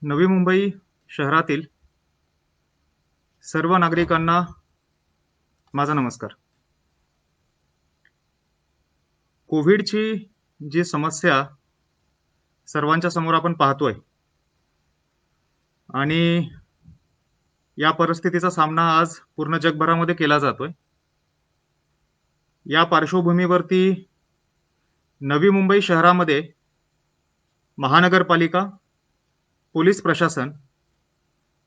नवी मुंबई शहरातील सर्व नागरिकांना माझा नमस्कार. कोविडची जी समस्या सर्वांच्या समोर आपण पाहतोय आणि या परिस्थितीचा सामना आज पूर्ण जगभरामध्ये केला जातोय. या पार्श्वभूमीवरती नवी मुंबई शहरामध्ये महानगरपालिका, पोलीस प्रशासन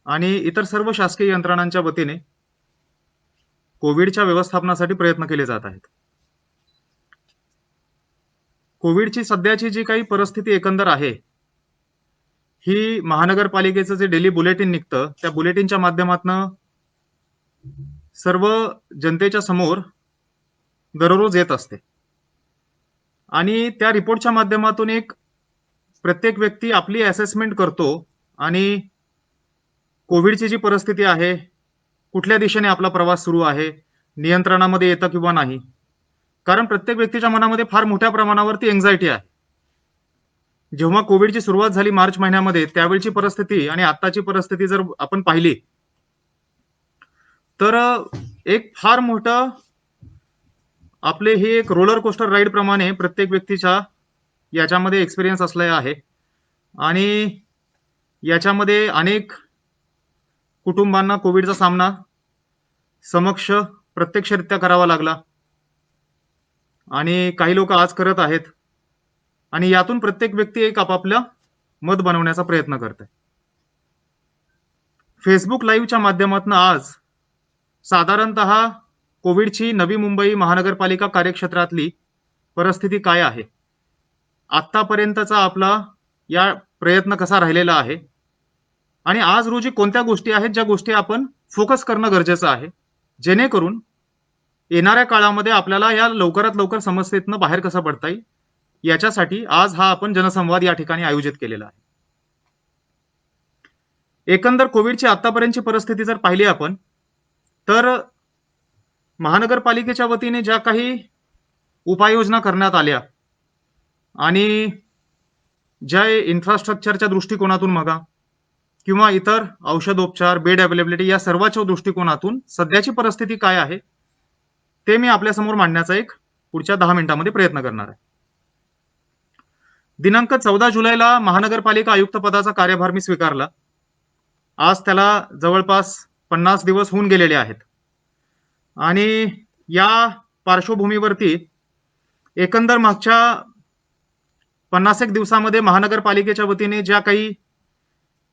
आणि इतर सर्व शासकीय यंत्रणांच्या वतीने कोविडच्या व्यवस्थापनासाठी प्रयत्न केले जात आहेत. कोविडची सध्याची जी काही परिस्थिती एकंदर आहे, ही महानगरपालिकेचं जे डेली बुलेटिन निघतं, त्या बुलेटिनच्या माध्यमातून सर्व जनतेच्या समोर दररोज येत असते आणि त्या रिपोर्टच्या माध्यमातून एक प्रत्येक व्यक्ती आपली असेसमेंट करतो आणि कोविडची जी परिस्थिती आहे, कुठल्या दिशेने आपला प्रवास सुरू आहे, नियंत्रणामध्ये येतं किंवा नाही. कारण प्रत्येक व्यक्तीच्या मनामध्ये फार मोठ्या प्रमाणावरती एन्झायटी आहे. जेव्हा कोविडची सुरुवात झाली मार्च महिन्यामध्ये, त्यावेळची परिस्थिती आणि आत्ताची परिस्थिती जर आपण पाहिली, तर एक फार मोठं आपले हे एक रोलर कोस्टर राईड प्रमाणे प्रत्येक व्यक्तीच्या याच्यामध्ये एक्सपिरियन्स असलेला आहे आणि याच्यामध्ये अनेक कुटुंबांना कोविडचा सामना समक्ष प्रत्यक्षरित्या करावा लागला आणि काही लोक आज करत आहेत आणि यातून प्रत्येक व्यक्ती एक आपापलं मत बनवण्याचा प्रयत्न करत आहे. फेसबुक लाईव्हच्या माध्यमातून आज साधारणतः कोविडची नवी मुंबई महानगरपालिका कार्यक्षेत्रातली परिस्थिती काय आहे, आत्तापर्यंतचा आपला या प्रयत्न कसा राहिलेला आहे आणि आज रोजी कोणत्या गोष्टी आहेत ज्या गोष्टी आपण फोकस करणं गरजेचं आहे, जेणेकरून येणाऱ्या काळामध्ये आपल्याला या लवकरात लवकर समस्येतनं बाहेर कसं पडता येईल, याच्यासाठी आज हा आपण जनसंवाद या ठिकाणी आयोजित केलेला आहे. एकंदर कोविडची आतापर्यंतची परिस्थिती जर पाहिली आपण, तर महानगरपालिकेच्या वतीने ज्या काही उपाययोजना करण्यात आल्या आणि ज्या इन्फ्रास्ट्रक्चरच्या दृष्टिकोनातून बघा किंवा इतर औषधोपचार, बेड अवेलेबिलिटी या सर्वांच्या दृष्टिकोनातून सध्याची परिस्थिती काय आहे, ते मी आपल्यासमोर मांडण्याचा एक पुढच्या 10 मिनिटांमध्ये प्रयत्न करणार आहे. दिनांक 14 जुलैला महानगरपालिका आयुक्त पदाचा कार्यभार मी स्वीकारला. आज त्याला जवळपास 50 दिवस होऊन गेलेले आहेत आणि या पार्श्वभूमीवरती एकंदर मागच्या 50 दिवसामध्ये महानगरपालिकेच्या वतीने ज्या काही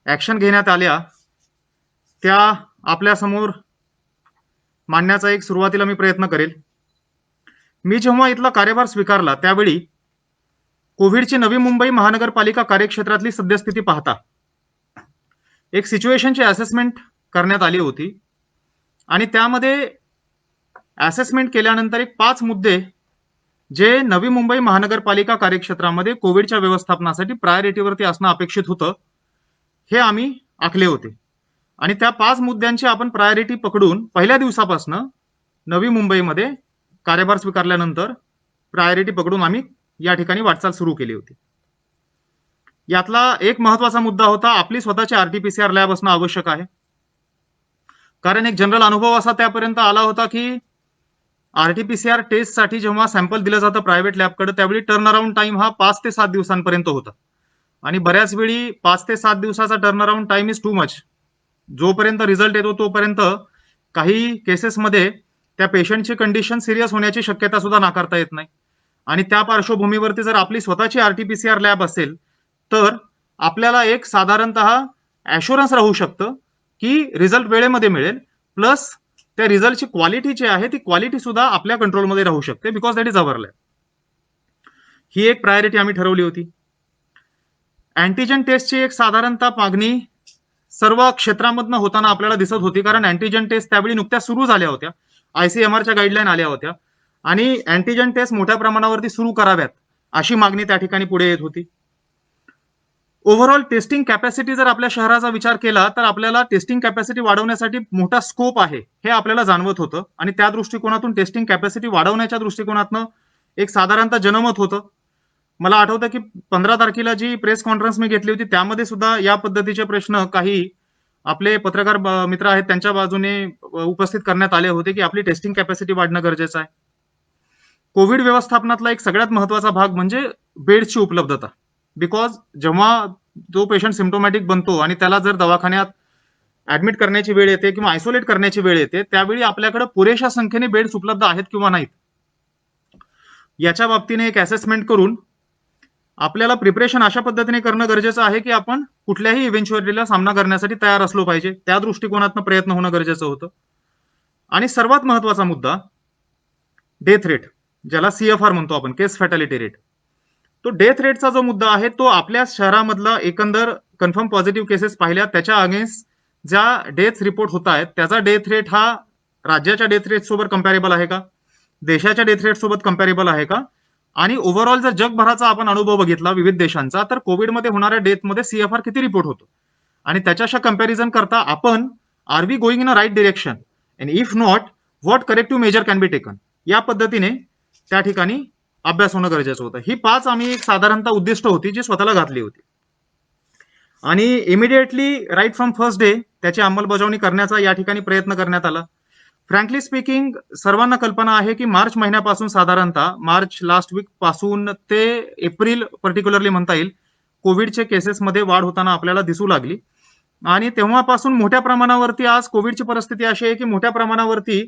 ऍक्शन घेण्यात आल्या, त्या आपल्यासमोर मांडण्याचा एक सुरुवातीला मी प्रयत्न करेल. मी जेव्हा इथला कार्यभार स्वीकारला त्यावेळी कोविडची नवी मुंबई महानगरपालिका कार्यक्षेत्रातली सद्यस्थिती पाहता एक सिच्युएशनची असेसमेंट करण्यात आली होती आणि त्यामध्ये असेसमेंट केल्यानंतर एक 5 मुद्दे जे नवी मुंबई महानगरपालिका कार्यक्षेत्रामध्ये कोविडच्या व्यवस्थापनासाठी प्रायोरिटीवरती असणं अपेक्षित होतं, हे आम्ही आखले होते आणि त्या 5 मुद्द्यांची आपण प्रायोरिटी पकडून पहिल्या दिवसापासून नवी मुंबईमध्ये कार्यभार स्वीकारल्यानंतर प्रायोरिटी पकडून आम्ही या ठिकाणी वाटचाल सुरू केली होती. यातला एक महत्वाचा मुद्दा होता, आपली स्वतःची आरटीपीसीआर लॅब असणं आवश्यक आहे. कारण एक जनरल अनुभव असा त्यापर्यंत आला होता की आरटीपीसीआर टेस्टसाठी जेव्हा सॅम्पल दिलं जातं प्रायव्हेट लॅबकडे, त्यावेळी टर्न अराउंड टाइम हा 5 ते 7 दिवसांपर्यंत होता आणि बऱ्याच वेळी 5 ते 7 दिवसाचा turn around time is too much. जोपर्यंत रिझल्ट येतो तोपर्यंत काही केसेसमध्ये त्या पेशंटची कंडिशन सिरियस होण्याची शक्यता सुद्धा नाकारता येत नाही आणि त्या पार्श्वभूमीवरती जर आपली स्वतःची आरटीपीसीआर लॅब असेल तर आपल्याला एक साधारणतः ॲश्युरन्स राहू शकतं की रिझल्ट वेळेमध्ये मिळेल, प्लस त्या रिझल्टची क्वालिटी जी आहे ती क्वालिटी सुद्धा आपल्या कंट्रोलमध्ये राहू शकते, because that is our lab. ही एक प्रायोरिटी आम्ही ठरवली होती. अँटीजन टेस्टची एक साधारणतः मागणी सर्व क्षेत्रामधनं होताना आपल्याला दिसत होती, कारण अँटीजन टेस्ट त्यावेळी नुकत्याच सुरू झाल्या होत्या, ICMR गाईडलाईन आल्या होत्या आणि अँटीजन टेस्ट मोठ्या प्रमाणावरती सुरू कराव्यात अशी मागणी त्या ठिकाणी पुढे येत होती. ओव्हरऑल टेस्टिंग कॅपॅसिटी जर आपल्या शहराचा विचार केला तर आपल्याला टेस्टिंग कॅपॅसिटी वाढवण्यासाठी मोठा स्कोप आहे हे आपल्याला जाणवत होतं आणि त्या दृष्टिकोनातून टेस्टिंग कॅपॅसिटी वाढवण्याच्या दृष्टिकोनातून एक साधारणतः जनमत होतं. मला आठवतं की 15 तारखेला जी प्रेस कॉन्फरन्स मी घेतली होती त्यामध्ये सुद्धा या पद्धतीचे प्रश्न काही आपले पत्रकार मित्र आहेत त्यांच्या बाजूने उपस्थित करण्यात आले होते की आपली टेस्टिंग कॅपॅसिटी वाढणं गरजेचं आहे. कोविड व्यवस्थापनातला एक सगळ्यात महत्वाचा भाग म्हणजे बेडची उपलब्धता. बिकॉज जेव्हा तो पेशंट सिम्प्टोमॅटिक बनतो आणि त्याला जर दवाखान्यात ऍडमिट करण्याची वेळ येते किंवा आयसोलेट करण्याची वेळ येते त्यावेळी आपल्याकडे पुरेशा संख्येने बेड्स उपलब्ध आहेत किंवा नाहीत याच्या बाबतीने एक असेसमेंट करून आपल्याला प्रिपरेशन अशा पद्धतीने करणं गरजेचं आहे की आपण कुठल्याही इव्हेंच्युअलिटीला सामना करण्यासाठी तयार असलो पाहिजे. त्या दृष्टिकोनातून प्रयत्न होणं गरजेचं होतं. आणि सर्वात महत्वाचा मुद्दा डेथ रेट, ज्याला CFR म्हणतो आपण, केस फॅटॅलिटी रेट. तो डेथ रेटचा जो मुद्दा आहे तो आपल्या शहरामधला एकंदर कन्फर्म पॉझिटिव्ह केसेस पाहिल्या त्याच्या अगेन्स्ट ज्या डेथ रिपोर्ट होत आहेत त्याचा डेथ रेट हा राज्याच्या डेथ रेट सोबत कम्पॅरेबल आहे का, देशाच्या डेथ रेट सोबत कम्पॅरेबल आहे का, आणि ओव्हरऑल जर जगभराचा आपण अनुभव बघितला विविध देशांचा तर कोविडमध्ये होणाऱ्या डेथमध्ये CFR किती रिपोर्ट होतो आणि त्याच्याशी कम्पॅरिझन करता आपण are we going in a right direction and if not what corrective measure can be taken, या पद्धतीने त्या ठिकाणी अभ्यास होणं गरजेचं होतं. ही 5 आम्ही एक साधारणतः उद्दिष्ट होती जी स्वतःला घातली होती आणि immediately right from first day त्याची अंमलबजावणी करण्याचा या ठिकाणी प्रयत्न करण्यात आला. फ्रँकली स्पीकिंग सर्वांना कल्पना आहे की मार्च महिन्यापासून साधारणतः मार्च लास्ट वीक पासून ते एप्रिल पर्टिक्युलरली म्हणता येईल कोविडचे केसेसमध्ये वाढ होताना आपल्याला दिसू लागली आणि तेव्हापासून मोठ्या प्रमाणावरती आज कोविडची परिस्थिती अशी आहे की मोठ्या प्रमाणावरती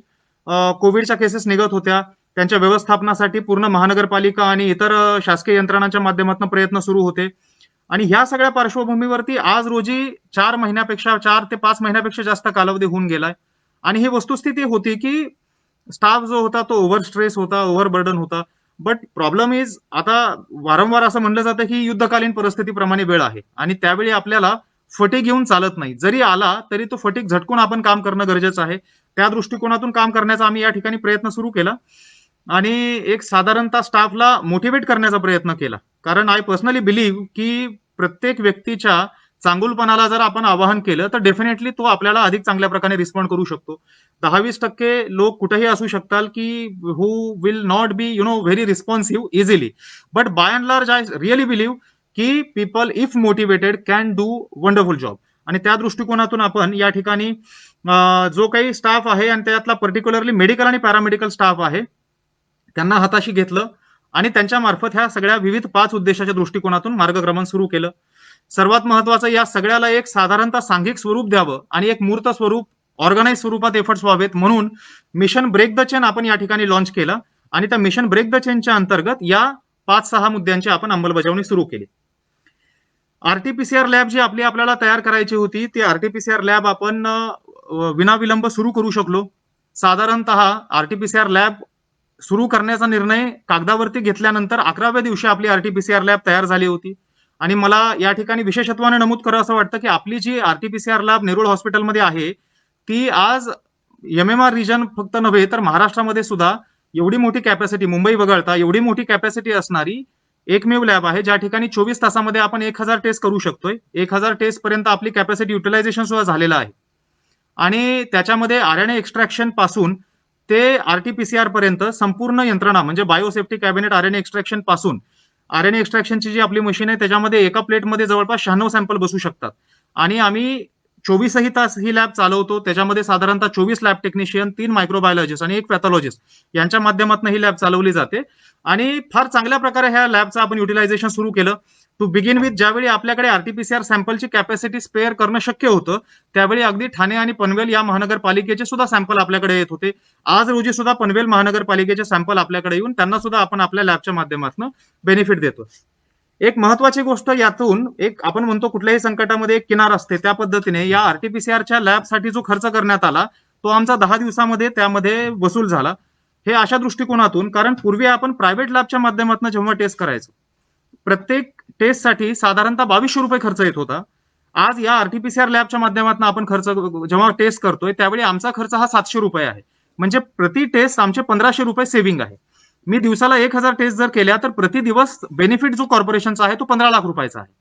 कोविडच्या केसेस निघत होत्या. त्यांच्या व्यवस्थापनासाठी पूर्ण महानगरपालिका आणि इतर शासकीय यंत्रणांच्या माध्यमातून प्रयत्न सुरू होते आणि ह्या सगळ्या पार्श्वभूमीवरती आज रोजी 4 ते 5 महिन्यापेक्षा जास्त कालावधी होऊन गेलाय आणि ही वस्तुस्थिती होती की स्टाफ जो होता तो ओव्हर स्ट्रेस होता, ओव्हरबर्डन होता. बट प्रॉब्लेम इज आता वारंवार असं म्हणलं जातं की युद्धकालीन परिस्थितीप्रमाणे वेळ आहे आणि त्यावेळी आपल्याला फटीग घेऊन चालत नाही. जरी आला तरी तो फटीग झटकून आपण काम करणं गरजेचं आहे. त्या दृष्टिकोनातून काम करण्याचा आम्ही या ठिकाणी प्रयत्न सुरू केला आणि एक साधारणतः स्टाफला मोटिवेट करण्याचा प्रयत्न केला. कारण आय पर्सनली बिलीव्ह की प्रत्येक व्यक्तीच्या चांगुलपणाला जर आपण आवाहन केलं तर डेफिनेटली तो आपल्याला अधिक चांगल्या प्रकारे रिस्पॉन्ड करू शकतो. 10-20% लोक कुठेही असू शकतात की who will not be very responsive easily, but by and large I really believe की people if motivated can do wonderful job. आणि त्या दृष्टिकोनातून आपण या ठिकाणी जो काही स्टाफ आहे आणि त्यातला पर्टिक्युलरली मेडिकल आणि पॅरामेडिकल स्टाफ आहे त्यांना हाताशी घेतलं आणि त्यांच्या मार्फत ह्या सगळ्या विविध 5 उद्देशाच्या दृष्टिकोनातून मार्गक्रमण सुरू केलं. सर्वात महत्वाचं या सगळ्याला एक साधारणतः सांघिक स्वरूप द्यावं आणि एक मूर्त स्वरूप ऑर्गनाइज स्वरूपात एफर्ट्स व्हावेत म्हणून मिशन ब्रेक द चेन आपण या ठिकाणी लॉन्च केलं आणि त्या मिशन ब्रेक द चेनच्या अंतर्गत या 5-6 मुद्द्यांची आपण अंमलबजावणी सुरू केली. RT-PCR लॅब जी आपल्याला तयार करायची होती ती RT-PCR लॅब आपण विनाविलंब सुरू करू शकलो. साधारणतः RT-PCR लॅब सुरू करण्याचा निर्णय कागदावरती घेतल्यानंतर 11व्या दिवशी आपली RT-PCR लॅब तयार झाली होती आणि मला या ठिकाणी विशेषत्वाने नमूद करावं असं वाटतं की आपली जी RT-PCR लॅब नेरूळ हॉस्पिटलमध्ये आहे ती आज MMR रिजन फक्त नव्हे तर महाराष्ट्रामध्ये सुद्धा एवढी मोठी कॅपॅसिटी, मुंबई वगळता एवढी मोठी कॅपॅसिटी असणारी एकमेव लॅब आहे ज्या ठिकाणी 24 तासामध्ये आपण 1000 टेस्ट करू शकतोय. 1000 टेस्ट पर्यंत आपली कॅपॅसिटी युटिलायझेशन सुद्धा झालेलं आहे आणि त्याच्यामध्ये RNA एक्स्ट्रॅक्शन पासून ते RT-PCR पर्यंत संपूर्ण यंत्रणा म्हणजे बायोसेफ्टी कॅबिनेट RNA एक्स्ट्रॅक्शन पासून RNA एक्स्ट्रॅक्शनची जी आपली मशीन आहे त्याच्यामध्ये एका प्लेटमध्ये जवळपास 96 सॅम्पल बसू शकतात आणि आम्ही 24ही तास ही लॅब चालवतो. त्याच्यामध्ये साधारणतः 24 लॅब टेक्निशियन, 3 मायक्रोबायोलॉजिस्ट आणि 1 पॅथॉलॉजिस्ट यांच्या माध्यमातून ही लॅब चालवली जाते आणि फार चांगल्या प्रकारे ह्या लॅबचं आपण युटिलायझेशन सुरू केलं. टू बिगिन विथ ज्यावेळी आपल्याकडे RT-PCR सॅम्पलची कॅपॅसिटी स्पेअर करणं शक्य होतं त्यावेळी अगदी ठाणे आणि पनवेल या महानगरपालिकेचे सुद्धा सॅम्पल आपल्याकडे येत होते. आज रोजी सुद्धा पनवेल महानगरपालिकेचे सॅम्पल आपल्याकडे येऊन त्यांना सुद्धा आपण आपल्या लॅबच्या माध्यमातून बेनिफिट देतो. एक महत्वाची गोष्ट यातून एक आपण म्हणतो कुठल्याही संकटामध्ये एक किनार असते त्या पद्धतीने या RT-PCRच्या लॅबसाठी जो खर्च करण्यात आला तो आमचा 10 दिवसामध्ये त्यामध्ये वसूल झाला. हे अशा दृष्टिकोनातून कारण पूर्वी आपण प्रायव्हेट लॅबच्या माध्यमातून जेव्हा टेस्ट करायचो प्रत्येक टेस्टसाठी साधारणतः 2200 रुपये खर्च येत होता. आज या RT-PCR लॅबच्या माध्यमातून आपण खर्च जेव्हा टेस्ट करतोय त्यावेळी आमचा खर्च हा 700 रुपये आहे. म्हणजे प्रति टेस्ट आमचे 1500 रुपये सेव्हिंग आहे. मी दिवसाला 1000 टेस्ट जर केल्या तर प्रति दिवस बेनिफिट जो कॉर्पोरेशनचा आहे तो 15 लाख रुपयाचा आहे.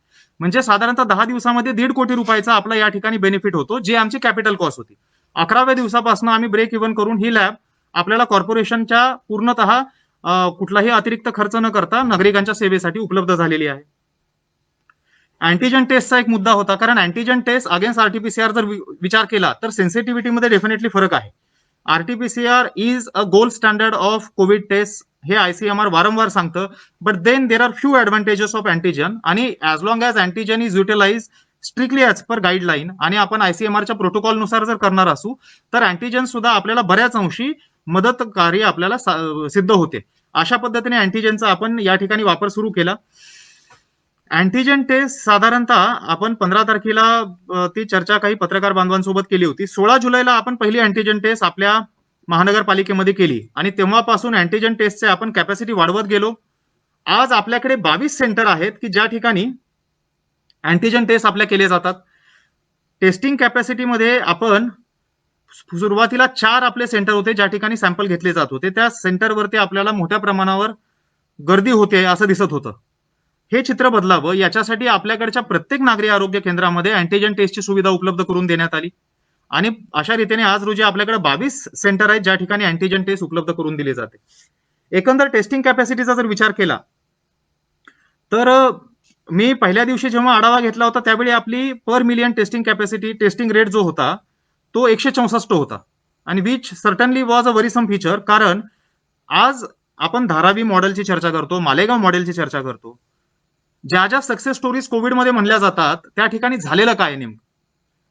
म्हणजे साधारणतः 10 दिवसामध्ये 1.5 कोटी रुपयाचा आपला या ठिकाणी बेनिफिट होतो जी आमची कॅपिटल कॉस्ट होती. 11व्या दिवसापासून आम्ही ब्रेक इव्हन करून ही लॅब आपल्याला कॉर्पोरेशनच्या पूर्णतः कुठलाही अतिरिक्त खर्च न करता नागरिकांच्या सेवेसाठी उपलब्ध झालेली आहे. अँटीजन टेस्टचा एक मुद्दा होता, कारण अँटीजन टेस्ट अगेन्स्ट आरटीपीसीआर जर विचार केला तर सेन्सिटिव्हिटीमध्ये डेफिनेटली फरक आहे. RTPCR is a gold standard of Covid test, हे आयसीएमआर वारंवार सांगतं. But then there are few advantages of antigen, आणि as long as antigen is utilise strictly as per guideline आणि आपण आयसीएमआरच्या प्रोटोकॉलनुसार जर करणार असू तर अँटीजन सुद्धा आपल्याला बऱ्याच अंशी मदतकारी आपल्याला सिद्ध होते. अशा पद्धतीने अँटीजनचा आपण या ठिकाणी वापर सुरू केला. अँटीजन टेस्ट साधारणतः आपण 15 तारखेला ती चर्चा काही पत्रकार बांधवांसोबत केली होती. 16 जुलैला आपण पहिली अँटीजन टेस्ट आपल्या महानगरपालिकेमध्ये केली आणि तेव्हापासून अँटीजन टेस्टचे आपण कॅपॅसिटी वाढवत गेलो. आज आपल्याकडे 22 सेंटर आहेत की ज्या ठिकाणी अँटीजन टेस्ट आपल्या केले जातात. टेस्टिंग कॅपॅसिटीमध्ये आपण सुरुवातीला 4 आपले सेंटर होते ज्या ठिकाणी सॅम्पल घेतले जात होते. त्या सेंटरवरती आपल्याला मोठ्या प्रमाणावर गर्दी होते असं दिसत होतं. हे चित्र बदलावं याच्यासाठी आपल्याकडच्या प्रत्येक नागरी आरोग्य केंद्रामध्ये अँटीजन टेस्टची सुविधा उपलब्ध करून देण्यात आली आणि अशा रीतीने आज रोजी आपल्याकडे 22 सेंटर आहेत ज्या ठिकाणी अँटीजन टेस्ट उपलब्ध करून दिली जाते. एकंदर टेस्टिंग कॅपॅसिटीचा जर विचार केला तर मी पहिल्या दिवशी जेव्हा आढावा घेतला होता त्यावेळी आपली per million testing capacity, testing rate जो होता तो 164 होता आणि which certainly was a worrisome feature. कारण आज आपण धारावी मॉडेलची चर्चा करतो, मालेगाव मॉडेलची चर्चा करतो. ज्या ज्या सक्सेस स्टोरीज कोविडमध्ये म्हणल्या जातात त्या ठिकाणी झालेलं काय नेमकं?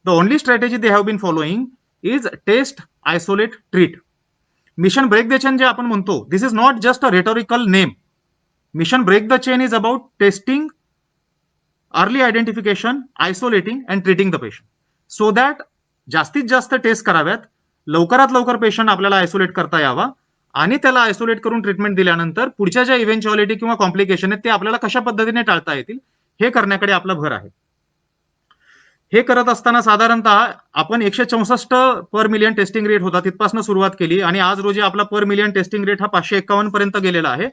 The only strategy they have been following is test, isolate, treat. Mission break the chain जे आपण म्हणतो, this is not just a rhetorical name. Mission break the chain is about testing, early identification, isolating and treating the patient, so that जास्तीत जास्त taste कराव्यात, लवकरात लवकर patient आपल्याला isolate करता यावा आणि त्याला आयसोलेट करून ट्रीटमेंट दिल्यानंतर पुढच्या ज्या इव्हेंच्युअलिटी किंवा कॉम्प्लिकेशन आहेत ते आपल्याला कशा पद्धतीने टाळता येतील हे करण्याकडे आपला भर आहे. हे करत असताना साधारणतः आपण 164 पर मिलियन टेस्टिंग रेट होता तिथपासून सुरुवात केली आणि आज रोजी आपला पर मिलियन टेस्टिंग रेट हा 551 पर्यंत गेलेला आहे,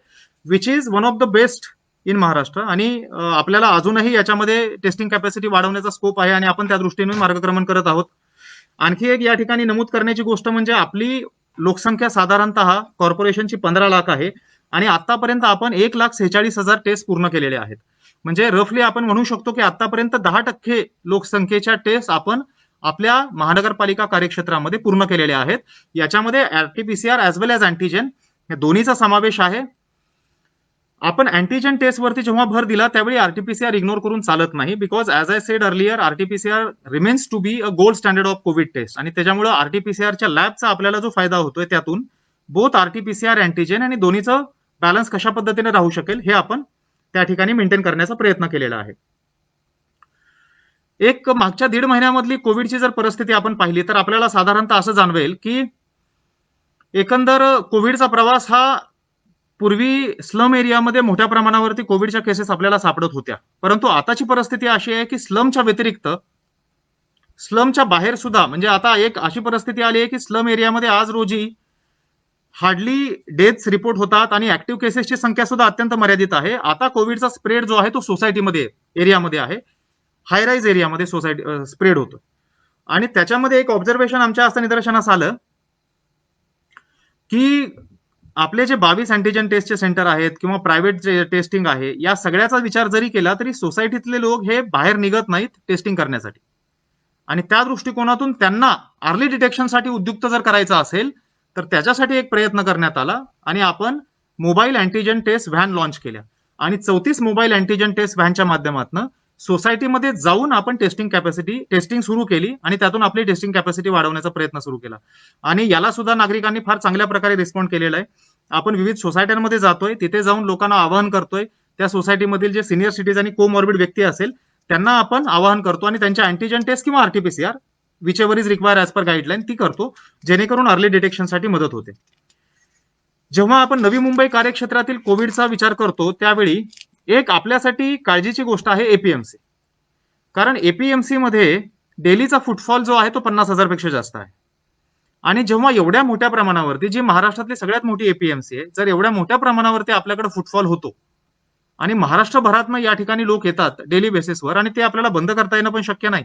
which is one of the best in Maharashtra. आणि आपल्याला अजूनही याच्यामध्ये टेस्टिंग कॅपॅसिटी वाढवण्याचा स्कोप आहे आणि आपण त्या दृष्टीने मार्गक्रमण करत आहोत. आणखी एक या ठिकाणी नमूद करण्याची गोष्ट म्हणजे आपली लोकसंख्या साधारणतः कॉर्पोरेशनची 15 लाख आहे आणि आतापर्यंत आपण 1,46,000 टेस्ट पूर्ण केलेले आहेत. म्हणजे रफली आपण म्हणू शकतो की आतापर्यंत 10% लोकसंख्येच्या टेस्ट आपण आपल्या महानगरपालिका कार्यक्षेत्रामध्ये पूर्ण केलेल्या आहेत. याच्यामध्ये आरटीपीसीआर ॲज वेल ॲज अँटीजन या दोन्हीचा समावेश आहे. आपण अँटीजन टेस्टवरती जेव्हा भर दिला त्यावेळी आरटीपीसीआर इग्नोर करून चालत नाही, because as I said earlier RTPCR remains to be a gold standard of Covid test आणि त्याच्यामुळे आरटीपीसीआरच्या लॅबचा आपल्याला जो फायदा होतोय त्यातून बोथ आरटीपीसीआर अँटीजन आणि दोन्हीचं बॅलन्स कशा पद्धतीने राहू शकेल हे आपण त्या ठिकाणी मेंटेन करण्याचा प्रयत्न केलेला आहे. एक मागच्या 1.5 महिन्यामधली कोविडची जर परिस्थिती आपण पाहिली तर आपल्याला साधारणतः असं जाणवेल की एकंदर कोविडचा प्रवास हा पूर्वी स्लम एरियामध्ये मोठ्या प्रमाणावरती कोविडच्या केसेस आपल्याला सापडत होत्या, परंतु आताची परिस्थिती अशी आहे की स्लमच्या व्यतिरिक्त स्लमच्या बाहेर सुद्धा, म्हणजे आता एक अशी परिस्थिती आली आहे की स्लम एरियामध्ये आज रोजी हार्डली डेथ्स रिपोर्ट होतात आणि ऍक्टिव्ह केसेसची संख्या सुद्धा अत्यंत मर्यादित आहे. आता कोविडचा स्प्रेड जो आहे तो सोसायटीमध्ये एरियामध्ये आहे, हाय राईज एरियामध्ये सोसायटी स्प्रेड होतो. आणि त्याच्यामध्ये एक ऑब्झर्वेशन आमच्या असं निदर्शनास आलं की आपले जे 22 अँटीजन टेस्टचे सेंटर आहेत किंवा प्रायव्हेट जे टेस्टिंग आहे या सगळ्याचा विचार जरी केला तरी सोसायटीतले लोक हे बाहेर निघत नाहीत टेस्टिंग करण्यासाठी आणि त्या दृष्टिकोनातून त्यांना अर्ली डिटेक्शनसाठी उद्युक्त जर करायचं असेल तर त्याच्यासाठी एक प्रयत्न करण्यात आला आणि आपण mobile antigen test van launch केल्या आणि 34 मोबाईल अँटीजन टेस्ट व्हॅनच्या माध्यमातून सोसायटीमध्ये जाऊन आपण टेस्टिंग सुरू केली आणि त्यातून आपली टेस्टिंग कॅपॅसिटी वाढवण्याचा प्रयत्न सुरू केला आणि याला सुद्धा नागरिकांनी फार चांगल्या प्रकारे रिस्पॉन्ड केलेला आहे. आपण विविध सोसायट्यांमध्ये जातोय, तिथे जाऊन लोकांना आवाहन करतोय, त्या सोसायटीमधील जे सिनियर सिटीजन आणि कोमॉर्बिड व्यक्ती असेल त्यांना आपण आवाहन करतो आणि त्यांच्या अँटीजन टेस्ट किंवा RTPCR which ever is require as per guideline ती करतो, जेणेकरून अर्ली डिटेक्शनसाठी मदत होते. जेव्हा आपण नवी मुंबई कार्यक्षेत्रातील कोविडचा विचार करतो त्यावेळी एक आपल्यासाठी काळजीची गोष्ट आहे एपीएमसी, कारण एपीएमसी मध्ये डेलीचा फुटफॉल जो आहे तो 50,000 पेक्षा जास्त आहे आणि जेव्हा एवढ्या मोठ्या प्रमाणावरती जी महाराष्ट्रातली सगळ्यात मोठी एपीएमसी आहे, जर एवढ्या मोठ्या प्रमाणावरती आपल्याकडे फुटफॉल होतो आणि महाराष्ट्रभरातनं या ठिकाणी लोक येतात डेली बेसिसवर आणि ते आपल्याला बंद करता येणं पण शक्य नाही,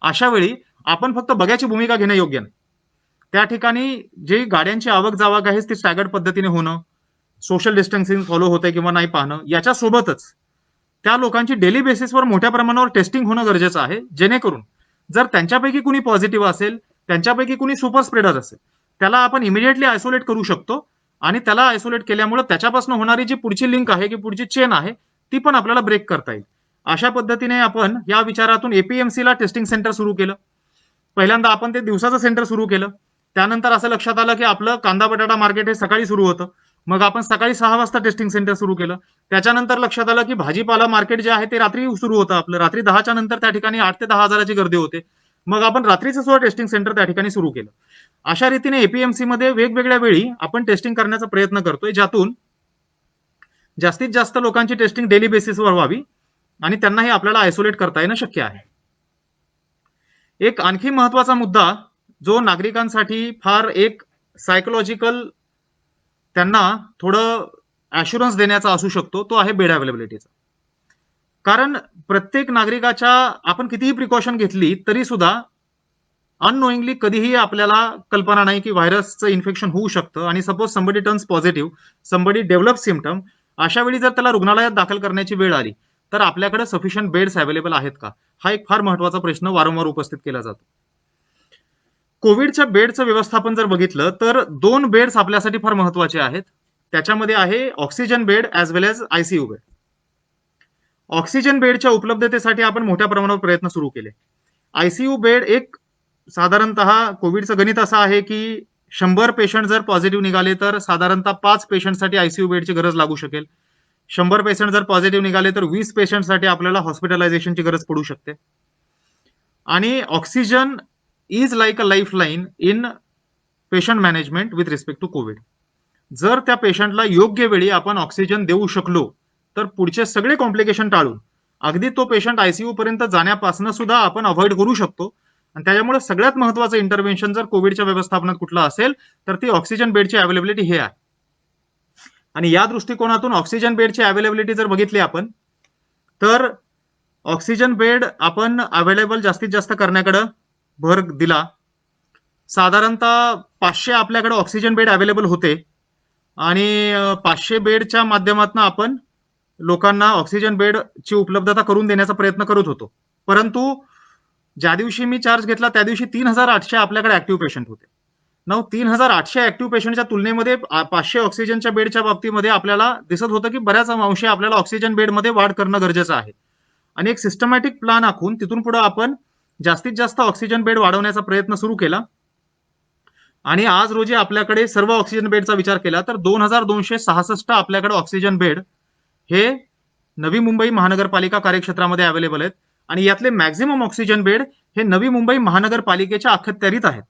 अशा वेळी आपण फक्त बघ्याची भूमिका घेणं योग्य नाही. त्या ठिकाणी जे गाड्यांची आवक जावक आहे ती स्टॅगर्ड पद्धतीने होणं, सोशल डिस्टन्सिंग फॉलो होते किंवा नाही पाहणं, याच्यासोबतच त्या लोकांची डेली बेसिसवर मोठ्या प्रमाणावर टेस्टिंग होणं गरजेचं आहे, जेणेकरून जर त्यांच्यापैकी कुणी पॉझिटिव्ह असेल, त्यांच्यापैकी कुणी सुपर स्प्रेडर असेल, त्याला आपण इमिडिएटली आयसोलेट करू शकतो आणि त्याला आयसोलेट केल्यामुळे त्याच्यापासून होणारी जी पुढची लिंक आहे की पुढची चेन आहे ती पण आपल्याला ब्रेक करता येईल. अशा पद्धतीने आपण या विचारातून एपीएमसीला टेस्टिंग सेंटर सुरू केलं. पहिल्यांदा आपण ते दिवसाचं सेंटर सुरू केलं. त्यानंतर असं लक्षात आलं की आपलं कांदा बटाटा मार्केट हे सकाळी सुरू होतं. मग आपण सकाळी 6 वाजता टेस्टिंग सेंटर सुरू केलं. त्याच्यानंतर लक्षात आलं की भाजीपाला मार्केट जे आहे ते रात्री सुरू होतं आपलं. रात्री 10च्या नंतर त्या ठिकाणी 8 ते 10 हजाराची गर्दी होते. मग आपण रात्रीचं सुद्धा टेस्टिंग सेंटर त्या ठिकाणी सुरू केलं. अशा रीतीने एपीएमसी मध्ये वेगवेगळ्या वेळी आपण टेस्टिंग करण्याचा प्रयत्न करतोय, ज्यातून जास्तीत जास्त लोकांची टेस्टिंग डेली बेसिसवर व्हावी आणि त्यांनाही आपल्याला आयसोलेट करता येणं शक्य आहे. एक आणखी महत्वाचा मुद्दा जो नागरिकांसाठी फार एक सायकोलॉजिकल त्यांना थोडं ॲश्युरन्स देण्याचा असू शकतो, तो आहे बेड अवेलेबिलिटीचा. कारण प्रत्येक नागरिकाच्या आपण कितीही प्रिकॉशन घेतली तरी सुद्धा अननोईंगली कधीही आपल्याला कल्पना नाही की व्हायरसचं इन्फेक्शन होऊ शकतं आणि suppose somebody turns positive, somebody develop symptom, अशा वेळी जर त्याला रुग्णालयात दाखल करण्याची वेळ आली तर आपल्याकडे सफिशियंट बेड्स अवेलेबल आहेत का, हा एक फार महत्वाचा प्रश्न वारंवार उपस्थित केला जातो. कोविडच्या बेडचं व्यवस्थापन जर बघितलं तर 2 बेड्स आपल्यासाठी फार महत्वाचे आहेत. त्याच्यामध्ये आहे ऑक्सिजन बेड ॲज वेल ॲज आयसीयू बेड. ऑक्सिजन बेडच्या उपलब्धतेसाठी आपण मोठ्या प्रमाणावर प्रयत्न सुरू केले. आयसीयू बेड एक साधारणतः कोविडचं गणित असं आहे की 100 पेशंट जर पॉझिटिव्ह निघाले तर साधारणतः 5 पेशंटसाठी आयसीयू बेडची गरज लागू शकेल. 100 पेशंट जर पॉझिटिव्ह निघाले तर 20 पेशंटसाठी आपल्याला हॉस्पिटलायझेशनची गरज पडू शकते. आणि oxygen is like a life line in patient management with respect to COVID. जर त्या पेशंटला योग्य वेळी आपण ऑक्सिजन देऊ शकलो तर पुढचे सगळे कॉम्प्लिकेशन टाळून अगदी तो पेशंट आयसीयू पर्यंत जाण्यापासून सुद्धा आपण अवॉइड करू शकतो. आणि त्याच्यामुळे सगळ्यात महत्वाचं इंटरव्हेन्शन जर कोविडच्या व्यवस्थापनात कुठलं असेल तर ती ऑक्सिजन बेडची अवेलेबिलिटी हे आहे. आणि या दृष्टिकोनातून ऑक्सिजन बेडची अवेलेबिलिटी जर बघितली आपण तर ऑक्सिजन बेड आपण अवेलेबल जास्तीत जास्त करण्याकडे भर दिला. साधारणतः 500 आपल्याकडे ऑक्सिजन बेड अवेलेबल होते आणि 500 बेडच्या माध्यमातून आपण लोकांना ऑक्सिजन बेडची उपलब्धता करून देण्याचा प्रयत्न करत होतो. परंतु ज्या दिवशी मी चार्ज घेतला त्या दिवशी 3800 आपल्याकडे ऍक्टिव्ह पेशंट होते. 3800 ऍक्टिव्ह पेशंटच्या तुलनेमध्ये 500 ऑक्सिजनच्या बेडच्या बाबतीमध्ये आपल्याला दिसत होतं की बऱ्याच अंशी आपल्याला ऑक्सिजन बेडमध्ये वाढ करणं गरजेचं आहे. आणि एक सिस्टमॅटिक प्लॅन आखून तिथून पुढे आपण जास्तीत जास्त ऑक्सिजन बेड वाढवण्याचा प्रयत्न सुरू केला. आणि आज रोजी आपल्याकडे सर्व ऑक्सिजन बेडचा विचार केला तर 2266 आपल्याकडे ऑक्सिजन बेड हे नवी मुंबई महानगरपालिका कार्यक्षेत्रामध्ये अवेलेबल आहेत. आणि यातले मॅक्झिमम ऑक्सिजन बेड हे नवी मुंबई महानगरपालिकेच्या अखत्यारीत आहेत.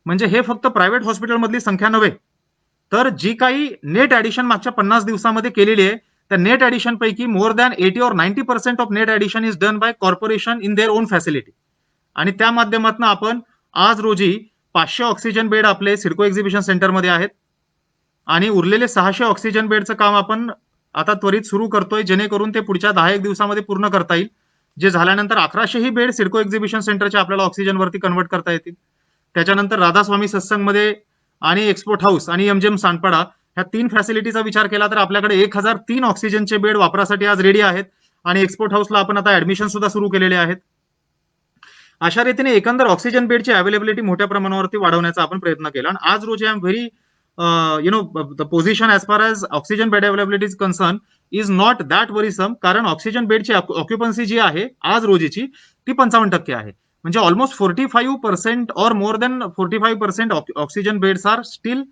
म्हणजे हे फक्त प्रायव्हेट हॉस्पिटलमधली संख्या नव्हे तर जी काही नेट ऍडिशन मागच्या 50 दिवसामध्ये केलेली आहे त्या नेट ऍडिशन पैकी more than 80 or 90% of net addition is done by corporation in their own facility. आणि त्या माध्यमातून आपण आज रोजी 500 ऑक्सिजन बेड आपले सिडको एक्झिबिशन सेंटरमध्ये आहेत आणि उरलेले 600 ऑक्सिजन बेडचं काम आपण आता त्वरित सुरू करतोय, जेणेकरून ते पुढच्या 10-1 दिवसामध्ये पूर्ण करता येईल. जे झाल्यानंतर 1100 ही बेड सिडको एक्झिबिशन सेंटरचे आपल्याला ऑक्सिजनवरती कन्वर्ट करता येतील. त्याच्यानंतर राधास्वामी सत्संगमध्ये आणि एक्सपोर्ट हाऊस आणि एमजीएम सांडपाडा ह्या 3 फॅसिलिटीचा विचार केला तर आपल्याकडे 1003 ऑक्सिजनचे बेड वापरासाठी आज रेडी आहेत आणि एक्सपोर्ट हाऊसला आपण आता ऍडमिशन सुद्धा सुरू केलेले आहेत. अशा रीतीने एकंदर ऑक्सिजन बेडची अवेलेबिलिटी मोठ्या प्रमाणावरती वाढवण्याचा आपण प्रयत्न केला. आणि आज रोजी I am very the position as far as oxygen bed availability is concern is not that worrisome. कारण ऑक्सिजन बेडची ऑक्युपन्सी जी आहे आज रोजीची ती 55% आहे. म्हणजे ऑलमोस्ट 45% और more than 45% oxygen beds are still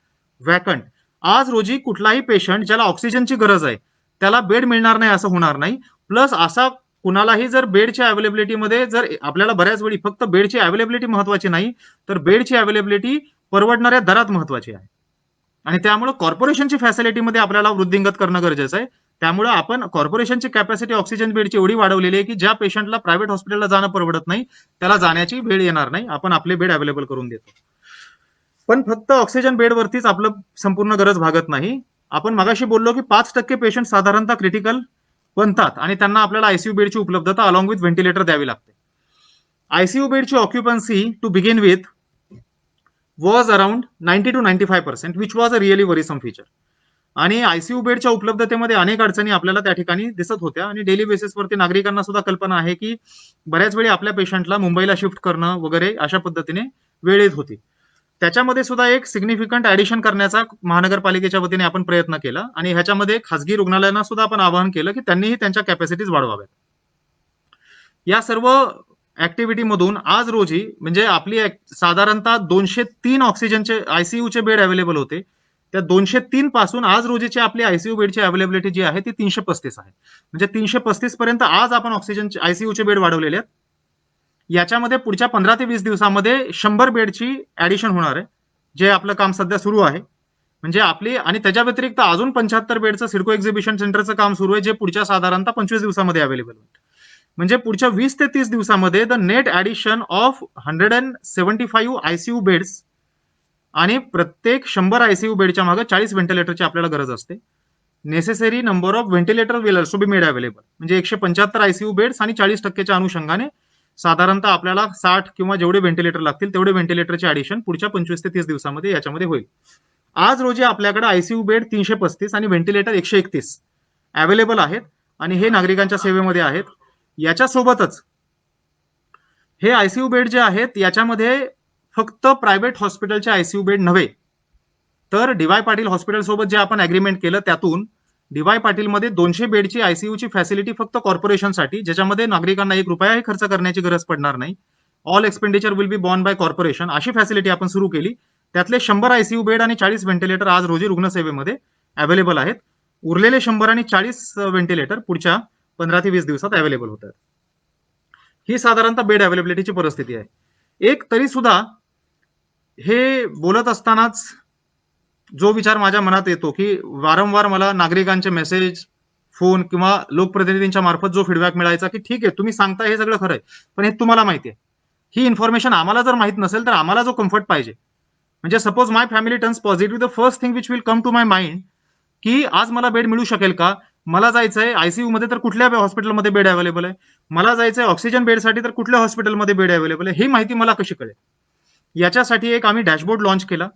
vacant. आज रोजी कुठलाही पेशंट ज्याला ऑक्सिजनची गरज आहे त्याला बेड मिळणार नाही असं होणार नाही. प्लस असा कुणालाही जर बेडच्या अवेलेबिलिटीमध्ये जर आपल्याला बऱ्याच वेळी फक्त बेडची अवेलेबिलिटी महत्वाची नाही तर बेडची अवेलेबिलिटी परवडणाऱ्या दरात महत्वाची आहे. आणि त्यामुळे कॉर्पोरेशनची फॅसिलिटीमध्ये आपल्याला वृद्धिंगत करणं गरजेचं आहे. त्यामुळे आपण कॉर्पोरेशनची कॅपॅसिटी ऑक्सिजन बेडची एवढी वाढवलेली आहे की ज्या पेशंटला प्रायव्हेट हॉस्पिटलला जाणं परवडत नाही त्याला जाण्याची वेळ येणार नाही. आपण आपले बेड अवेलेबल करून देतो. पण फक्त ऑक्सिजन बेडवरतीच आपलं संपूर्ण गरज भागत नाही. आपण मगाशी बोललो की 5% पेशंट साधारणतः क्रिटिकल बनतात आणि त्यांना आपल्याला आयसीयू बेडची उपलब्धता अलॉंग विथ व्हेंटिलेटर द्यावी लागते. आयसीयू बेडची occupancy to begin with was around 90 to 95%, which was a really worrisome feature. आणि आयसीयू बेडच्या उपलब्धतेमध्ये अनेक अडचणी आपल्याला त्या ठिकाणी दिसत होत्या आणि डेली बेसिसवरती नागरिकांना सुद्धा कल्पना आहे की बऱ्याच वेळी आपल्या पेशंटला मुंबईला शिफ्ट करणं वगैरे अशा पद्धतीने वेळ येत होती. त्याच्यामध्ये सुद्धा एक सिग्निफिकंट ऍडिशन करण्याचा महानगरपालिकेच्या वतीने आपण प्रयत्न केला आणि ह्याच्यामध्ये खासगी रुग्णालयांना सुद्धा आपण आवाहन केलं की त्यांनीही त्यांच्या कॅपॅसिटीज वाढवाव्यात. या सर्व ऍक्टिव्हिटीमधून आज रोजी म्हणजे आपली साधारणतः 203 ऑक्सिजनचे आयसीयूचे बेड अवेलेबल होते. त्या 203 पासून आज रोजीची आपली आयसीयू बेडची अवेलेबिलिटी जी आहे ती 335 आहे. म्हणजे 335 पर्यंत आज आपण ऑक्सिजनचे आयसीयूचे बेड वाढवलेले आहेत. याच्यामध्ये पुढच्या 15 ते 20 दिवसामध्ये 100 बेडची ऍडिशन होणार आहे, जे आपलं काम सध्या सुरू आहे. म्हणजे आपली आणि त्याच्या व्यतिरिक्त अजून 75 बेडचं सिडको एक्झिबिशन सेंटरचं काम सुरू आहे, जे पुढच्या साधारणतः 25 दिवसामध्ये अवेलेबल होईल. म्हणजे पुढच्या 20 ते 30 दिवसामध्ये the net addition of 175 ICU beds आणि प्रत्येक 100 आयसीयू बेडच्या मागे 40 व्हेंटिलेटरची आपल्याला गरज असते. Necessary number of ventilator will also be made available. म्हणजे 175 आयसीयू बेड्स आणि 40%च्या अनुषंगाने साधारणतः आपल्याला 60 किंवा जेवढे व्हेंटिलेटर लागतील तेवढे व्हेंटिलेटरचे ऍडिशन पुढच्या 25 ते 30 दिवसामध्ये याच्यामध्ये होईल. आज रोजी आपल्याकडे आयसीयू बेड 335 आणि व्हेंटिलेटर 131 अवेलेबल आहेत आणि हे नागरिकांच्या सेवेमध्ये आहेत. याच्यासोबतच हे आयसीयू बेड जे आहेत याच्यामध्ये फक्त प्रायव्हेट हॉस्पिटलचे आयसीयू बेड नव्हे, तर डी.वाय. पाटील हॉस्पिटल सोबत जे आपण अग्रीमेंट केलं त्यातून डी.वाय. पाटील मध्ये 200 बेडची आयसीयूची फॅसिलिटी फक्त कॉर्पोरेशनसाठी, ज्याच्यामध्ये नागरिकांना 1 रुपयाही खर्च करण्याची गरज पडणार नाही. All expenditure will be borne by corporation, अशी फॅसिलिटी आपण सुरू केली. त्यातले 100 आयसीयू बेड आणि 40 व्हेंटिलेटर आज रोजी रुग्णसेवेमध्ये अवेलेबल आहेत. उरलेले 100 आणि 40 व्हेंटिलेटर पुढच्या 15 ते 20 दिवसात अवेलेबल होतात. ही साधारणतः बेड अवेलेबिलिटीची परिस्थिती आहे. एक तरी सुद्धा हे बोलत असतानाच जो विचार माझ्या मनात येतो की वारंवार मला नागरिकांचे मेसेज, फोन किंवा लोकप्रतिनिधींच्या मार्फत जो फीडबॅक मिळायचा की ठीक आहे तुम्ही सांगता हे सगळं खरं आहे, पण हे तुम्हाला माहिती आहे. ही इन्फॉर्मेशन आम्हाला जर माहित नसेल तर आम्हाला जो कम्फर्ट पाहिजे, म्हणजे suppose my family turns positive, the first thing which will come to my mind की आज मला बेड मिळू शकेल का, मला जायचंय आयसीयू मध्ये तर कुठल्या हॉस्पिटलमध्ये बेड अवेलेबल आहे, मला जायचंय ऑक्सिजन बेडसाठी तर कुठल्या हॉस्पिटलमध्ये बेड अवेलेबल आहे, ही माहिती मला कशी कळेल. याच्यासाठी एक आम्ही डॅशबोर्ड लॉन्च केला.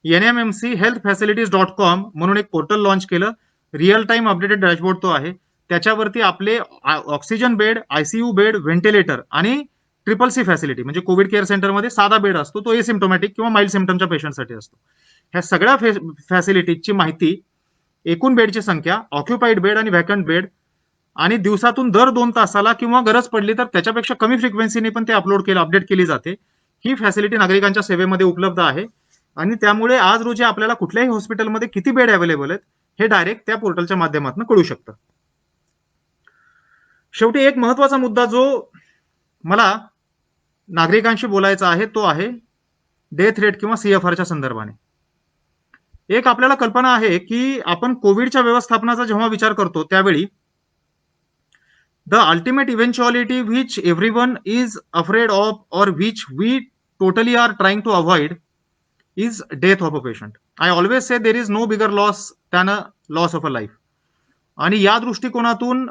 NMMC हेल्थ फॅसिलिटीज.com म्हणून एक पोर्टल लॉन्च केलं. रिअल टाइम अपडेटेड डॅशबोर्ड तो आहे. त्याच्यावरती आपले oxygen bed, ICU bed, ventilator आणि CCC फॅसिलिटी म्हणजे कोविड केअर सेंटरमध्ये साधा बेड असतो, तो एसिम्प्टोमॅटिक किंवा माइल्ड सिम्प्टमच्या पेशंटसाठी असतो. ह्या सगळ्या फॅसिलिटीजची माहिती, एकूण बेडची संख्या, ऑक्युपाईड बेड आणि व्हॅकंट बेड आणि दिवसातून दर 2 तासाला किंवा गरज पडली तर त्याच्यापेक्षा कमी फ्रिक्वेन्सीने पण ते अपडेट केली जाते. ही फॅसिलिटी नागरिकांच्या सेवेमध्ये उपलब्ध आहे आणि त्यामुळे आज रोजी आपल्याला कुठल्याही हॉस्पिटलमध्ये किती बेड अवेलेबल आहेत हे डायरेक्ट त्या पोर्टलच्या माध्यमातून कळू शकतं. शेवटी एक महत्वाचा मुद्दा जो मला नागरिकांशी बोलायचा आहे तो आहे डेथ रेट किंवा CFRच्या संदर्भाने. एक आपल्याला कल्पना आहे की आपण कोविडच्या व्यवस्थापनाचा जेव्हा विचार करतो त्यावेळी the ultimate eventuality which everyone is afraid of or which we totally are trying to avoid is death of a patient. I always say there is no bigger loss than a loss of a life. आणि या दृष्टिकोनातून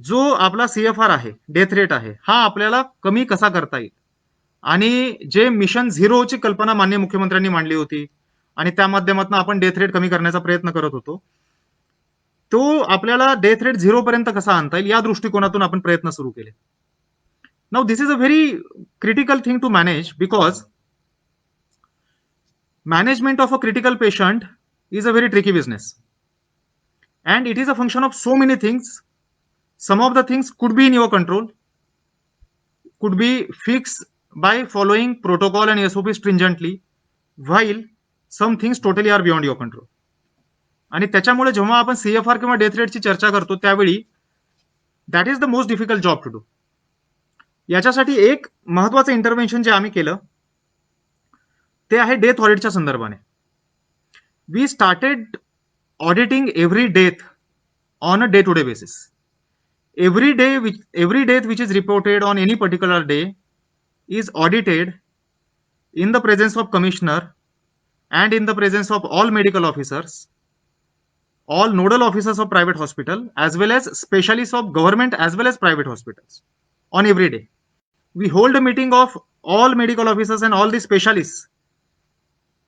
जो आपला CFR आहे, death rate आहे, हा आपल्याला कमी कसा करता येईल आणि जे मिशन झिरोची कल्पना माननीय मुख्यमंत्र्यांनी मांडली होती आणि त्या माध्यमातून आपण डेथ रेट कमी करण्याचा प्रयत्न करत होतो, तो आपल्याला डेथ रेट 0 पर्यंत कसा आणता येईल या दृष्टिकोनातून आपण प्रयत्न सुरू केले. Now this is a very critical thing to manage because management of a critical patient is a very tricky business and it is a function of so many things. Some of the things could be in your control, could be fixed by following protocol and SOP stringently, while some things totally are beyond your control. आणि त्याच्यामुळे जेव्हा आपण CFR किंवा death रेटची चर्चा करतो त्यावेळी that is the most difficult job to do. याच्यासाठी एक महत्वाचं इंटरव्हेन्शन जे आम्ही केलं ते आहे डेथ ऑडिटच्या संदर्भाने. We started auditing every death on a day to day basis. every death which is reported on any particular day is audited in the presence of commissioner and in the presence of all medical officers, all nodal officers of private hospital, as well as specialists of government as well as private hospitals on every day. We hold a meeting of all medical officers and all the specialists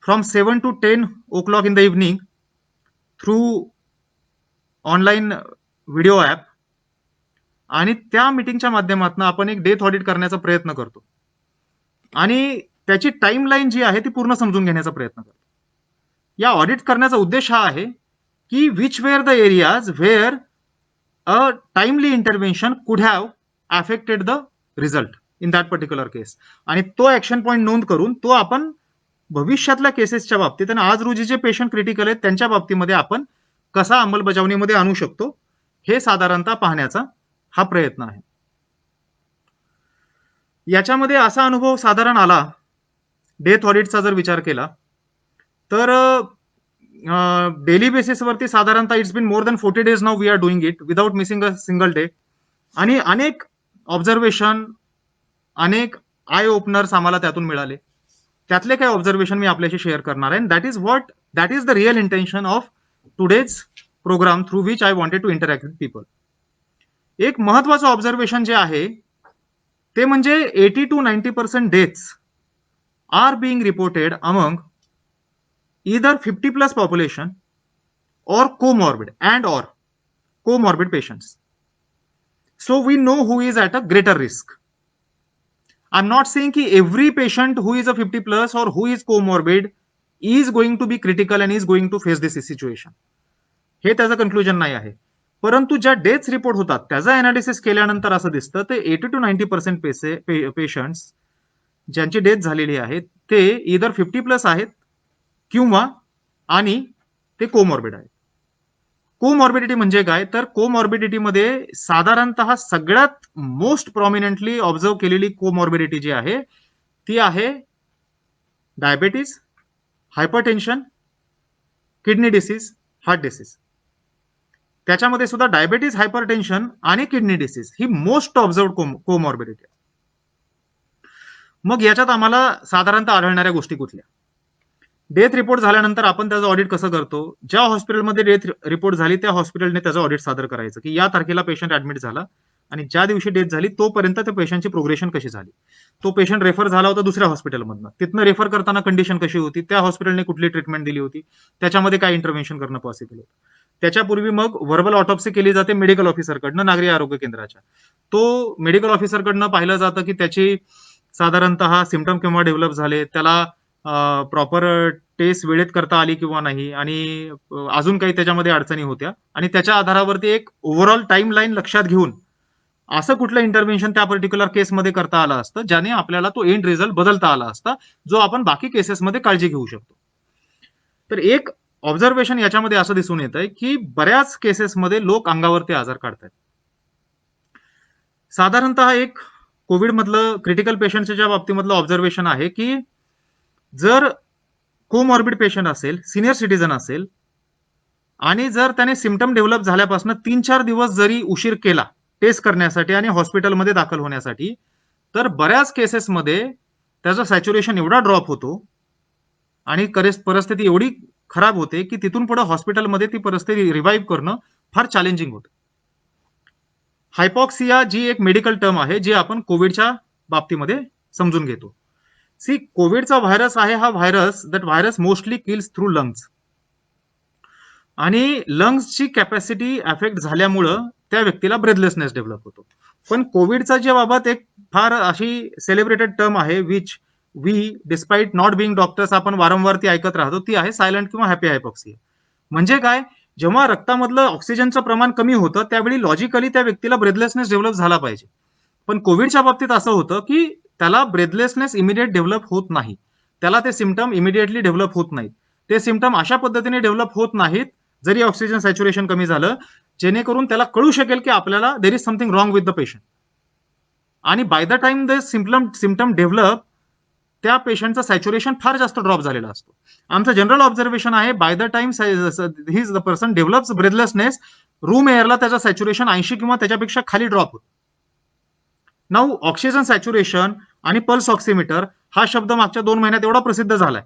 from 7 to 10 o'clock in the evening through online video app, आणि त्या मीटिंगच्या माध्यमातून आपण एक death audit करण्याचा प्रयत्न करतो आणि त्याची टाइमलाईन जी आहे ती पूर्ण समजून घेण्याचा प्रयत्न करतो. या ऑडिट करण्याचा उद्देश हा आहे की which where the areas where a timely intervention could have affected the result in that particular case, आणि तो ऍक्शन पॉईंट नोंद करून तो आपण भविष्यातल्या केसेसच्या बाबतीत आणि आज रोजी जे पेशंट क्रिटिकल आहेत त्यांच्या बाबतीमध्ये आपण कसा अंमलबजावणीमध्ये आणू शकतो हे साधारणतः पाहण्याचा हा प्रयत्न आहे. याच्यामध्ये असा अनुभव साधारण आला, डेथ ऑडिटचा जर विचार केला तर डेली बेसिसवरती साधारणतः it's been more than 40 days now we are doing it without missing a single day, आणि अनेक ऑब्झर्वेशन, अनेक आय ओपनर्स आम्हाला त्यातून मिळाले. त्यातले काही ऑब्झर्वेशन मी आपल्याशी शेअर करणार आहे. That is the real intention of today's programme through which I wanted to interact with people. एक महत्वाचं ऑब्झर्वेशन जे आहे ते म्हणजे 80 to 90% deaths are being reported among either 50 plus population or comorbid patients. So we know who is at a greater risk. I'm not saying that every patient who is a 50 plus or who is comorbid is going to be critical and is going to face this situation. हे त्याचं conclusion नाही आहे. परंतु ज्या deaths report होतात त्याचा analysis केल्यानंतर असं दिसतं ते 80 to 90% पेशंट्स ज्यांची डेथ झालेली आहे ते इधर 50 प्लस आहेत किंवा आणि ते कोमॉर्बिड आहे. कोमॉर्बिडिटी म्हणजे काय, तर कोमॉर्बिडिटीमध्ये साधारणतः सगळ्यात मोस्ट प्रॉमिनंटली ऑब्झर्व केलेली कोमॉर्बिडिटी जी आहे ती आहे diabetes, hypertension, kidney disease, heart disease. त्याच्यामध्ये सुद्धा डायबेटीज, हायपरटेन्शन आणि किडनी डिसीज ही मोस्ट ऑब्झर्व कोमॉर्बिडिटी. मग याच्यात आम्हाला साधारणतः आढळणाऱ्या गोष्टी कुठल्या? डेथ रिपोर्ट झाल्यानंतर आपण त्याचं ऑडिट कसं करतो, ज्या हॉस्पिटलमध्ये डेथ रिपोर्ट झाली त्या हॉस्पिटलने त्याचं ऑडिट सादर करायचं की या तारखेला पेशंट ऍडमिट झाला आणि ज्या दिवशी डेथ झाली तोपर्यंत त्या पेशंटची प्रोग्रेशन कशी झाली, तो पेशंट रेफर झाला होता दुसऱ्या हॉस्पिटलमधनं, तिथनं रेफर करताना कंडिशन कशी होती, त्या हॉस्पिटलने कुठली ट्रीटमेंट दिली होती, त्याच्यामध्ये काय इंटरव्हेन्शन करणं पॉसिबल होतं. त्याच्यापूर्वी मग व्हर्बल ऑटोप्सी केली जाते मेडिकल ऑफिसरकडनं नागरी आरोग्य केंद्राच्या. तो मेडिकल ऑफिसरकडनं पाहिलं जातं की त्याची साधारणतः सिम्पटम केव्हा डेव्हलप झाले, त्याला प्रॉपर टेस्ट वेळेत करता आली किंवा नाही, आणि अजून काही त्याच्यामध्ये अडचणी होत्या, आणि त्याच्या आधारावरती एक ओव्हरऑल टाइम लाईन लक्षात घेऊन असं कुठलं इंटरव्हेन्शन त्या पर्टिक्युलर केसमध्ये करता आलं असतं ज्याने आपल्याला तो एंड रिझल्ट बदलता आला असता, जो आपण बाकी केसेसमध्ये काळजी घेऊ शकतो. तर एक ऑब्झर्वेशन याच्यामध्ये असं दिसून येत आहे की बऱ्याच केसेसमध्ये लोक अंगावरती आजार काढतात. साधारणतः एक कोविड मधलं क्रिटिकल पेशंटच्या बाबतीमधलं ऑब्झर्वेशन आहे की जर कोमॉर्बिड पेशंट असेल, सिनियर सिटीजन असेल, आणि जर त्याने सिम्पटम डेव्हलप झाल्यापासून 3-4 दिवस जरी उशीर केला टेस्ट करण्यासाठी आणि हॉस्पिटलमध्ये दाखल होण्यासाठी, तर बऱ्याच केसेसमध्ये त्याचं सॅच्युरेशन एवढा ड्रॉप होतो आणि परिस्थिती एवढी खराब होते की तिथून पुढे हॉस्पिटलमध्ये ती परिस्थिती रिव्हाइव्ह करणं फार चॅलेंजिंग होतं. हायपॉक्सिया जी एक मेडिकल टर्म आहे जी आपण कोविडच्या बाबतीमध्ये समजून घेतो. सी, कोविडचा व्हायरस आहे हा virus mostly kills through lungs, आणि लंग्सची कॅपॅसिटी अफेक्ट झाल्यामुळं त्या व्यक्तीला ब्रेथलेसनेस डेव्हलप होतो. पण कोविडचा जे बाबत एक फार अशी सेलिब्रेटेड टर्म आहे which we despite not being doctors आपण वारंवार ती ऐकत राहतो, ती आहे सायलेंट किंवा हॅपी हायपॉक्सिया. म्हणजे काय, जेव्हा रक्तामधलं ऑक्सिजनचं प्रमाण कमी होतं त्यावेळी लॉजिकली त्या व्यक्तीला ब्रेथलेसनेस डेव्हलप झाला पाहिजे. पण कोविडच्या बाबतीत असं होतं की त्याला ब्रेथलेसनेस इमिडिएट डेव्हलप होत नाही, त्याला ते सिम्पटम इमिडिएटली डेव्हलप होत नाहीत. ते सिम्पटम अशा पद्धतीने डेव्हलप होत नाहीत जरी ऑक्सिजन सॅच्युरेशन कमी झालं, जेणेकरून त्याला कळू शकेल की आपल्याला there is something wrong with the patient, आणि by the time the symptom develop त्या पेशंटचं सॅच्युरेशन फार जास्त ड्रॉप झालेला असतो. आमचं जनरल ऑब्झर्वेशन आहे by the time the person develops breathlessness, room एअरला त्याचं सॅच्युरेशन 80 किंवा त्याच्यापेक्षा खाली ड्रॉप होतं. नाऊ ऑक्सिजन सॅच्युरेशन आणि पल्स ऑक्सिमीटर हा शब्द मागच्या 2 महिन्यात एवढा प्रसिद्ध झालाय,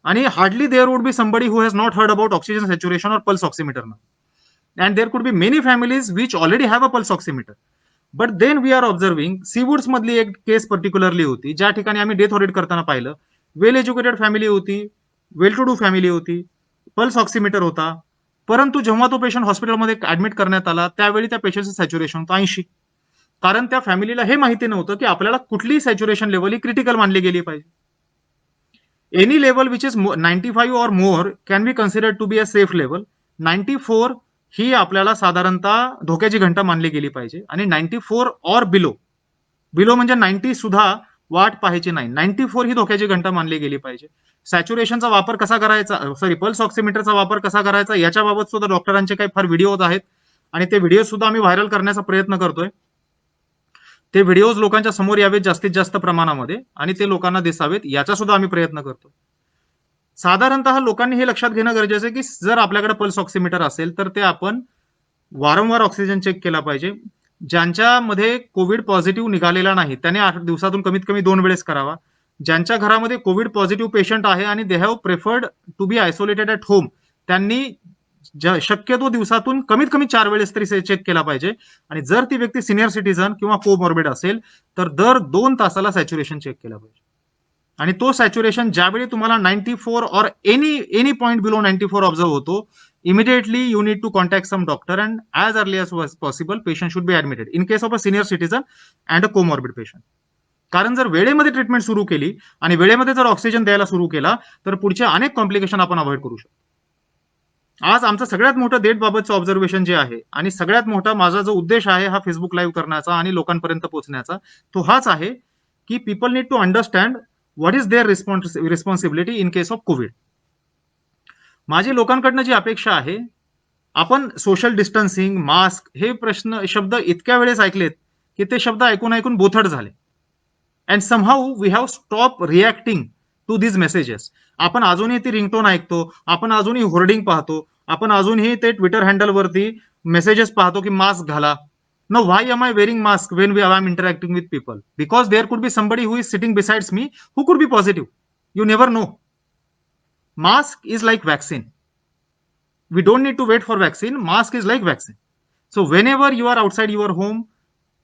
आणि hardly there would be somebody who has not heard about oxygen saturation or pulse oximeter ना, and there could be many families which already have a pulse oximeter. But then we are observing Seawoods मधली एक केस particularly होती ज्या ठिकाणी आम्ही death audit करताना पाहिलं. वेल educated family होती, वेल टू डू फॅमिली होती, पल्स ऑक्सिमीटर होता, परंतु जेव्हा तो पेशंट हॉस्पिटलमध्ये ऍडमिट करण्यात आला त्यावेळी त्या पेशंटचं सॅच्युरेशन होतं 80. कारण त्या फॅमिलीला हे माहिती नव्हतं की आपल्याला कुठली सॅच्युरेशन लेवल ही क्रिटिकल मानली गेली पाहिजे. Any level which is 95 or more can be considered to be a safe level. 94 ही आपल्याला साधारणतः धोक्याची घंटा मानली गेली पाहिजे आणि 94 और बिलो, बिलो म्हणजे 90 सुद्धा वाट पाहायची नाही. 94 ही धोक्याची घंटा मानली गेली पाहिजे. सॅच्युरेशनचा वापर कसा करायचा, सॉरी पल्स ऑक्सिमीटरचा वापर कसा करायचा याच्याबाबत सुद्धा डॉक्टरांचे काही फार व्हिडिओज आहेत आणि ते व्हिडिओ सुद्धा आम्ही व्हायरल करण्याचा प्रयत्न करतोय. ते व्हिडिओज लोकांच्या समोर यावेत जास्तीत जास्त प्रमाणामध्ये आणि ते लोकांना दिसावेत याचा सुद्धा आम्ही प्रयत्न करतो. साधारणतः लोकांनी हे लक्षात घेणं गरजेचं आहे की जर आपल्याकडे पल्स ऑक्सिमीटर असेल तर ते आपण वारंवार ऑक्सिजन चेक केला पाहिजे. ज्यांच्यामध्ये कोविड पॉझिटिव्ह निघालेला नाही त्याने 8 दिवसातून कमीत कमी 2 वेळेस करावा. ज्यांच्या घरामध्ये कोविड पॉझिटिव्ह पेशंट आहे आणि they have preferred to be isolated at home, त्यांनी शक्यतो दिवसातून कमीत कमी 4 वेळेस तरी चेक केला पाहिजे. आणि जर ती व्यक्ती सिनियर सिटीजन किंवा कोमॉर्बिड असेल तर दर 2 तासाला सॅच्युरेशन चेक केला पाहिजे. आणि तो सॅच्युरेशन ज्यावेळी तुम्हाला 94 और एनी पॉईंट बिलो 94 ऑब्झर्व होतो, immediately you need to contact some doctor and as early as possible patient should be admitted in case of a senior citizen and a comorbid patient. कारण जर वेळेमध्ये treatment सुरू केली आणि वेळेमध्ये जर oxygen द्यायला सुरू केला तर पुढचे अनेक कॉम्प्लिकेशन आपण अवॉइड करू शकतो. आज आमचं सगळ्यात मोठं डेट बाबतचं ऑब्झर्वेशन जे आहे आणि सगळ्यात मोठा माझा जो उद्देश आहे हा फेसबुक लाईव्ह करण्याचा आणि लोकांपर्यंत पोहोचण्याचा, तो हाच आहे की people need to understand what is their responsibility in case of COVID. माझी लोकांकडनं जी अपेक्षा आहे, आपण सोशल डिस्टन्सिंग, मास्क हे शब्द इतक्या वेळेस ऐकलेत की ते शब्द ऐकून ऐकून बोथट झाले. And somehow we have stop reacting to these messages. आपण अजूनही ती रिंगटोन ऐकतो, आपण अजूनही होर्डिंग पाहतो, आपण अजूनही ते ट्विटर हँडलवरती मेसेजेस पाहतो की मास्क घाला. Now, why am I wearing mask when I am interacting with people? Because there could be somebody who is sitting besides me who could be positive. You never know. Mask is like vaccine. We don't need to wait for vaccine. Mask is like vaccine. So whenever you are outside your home,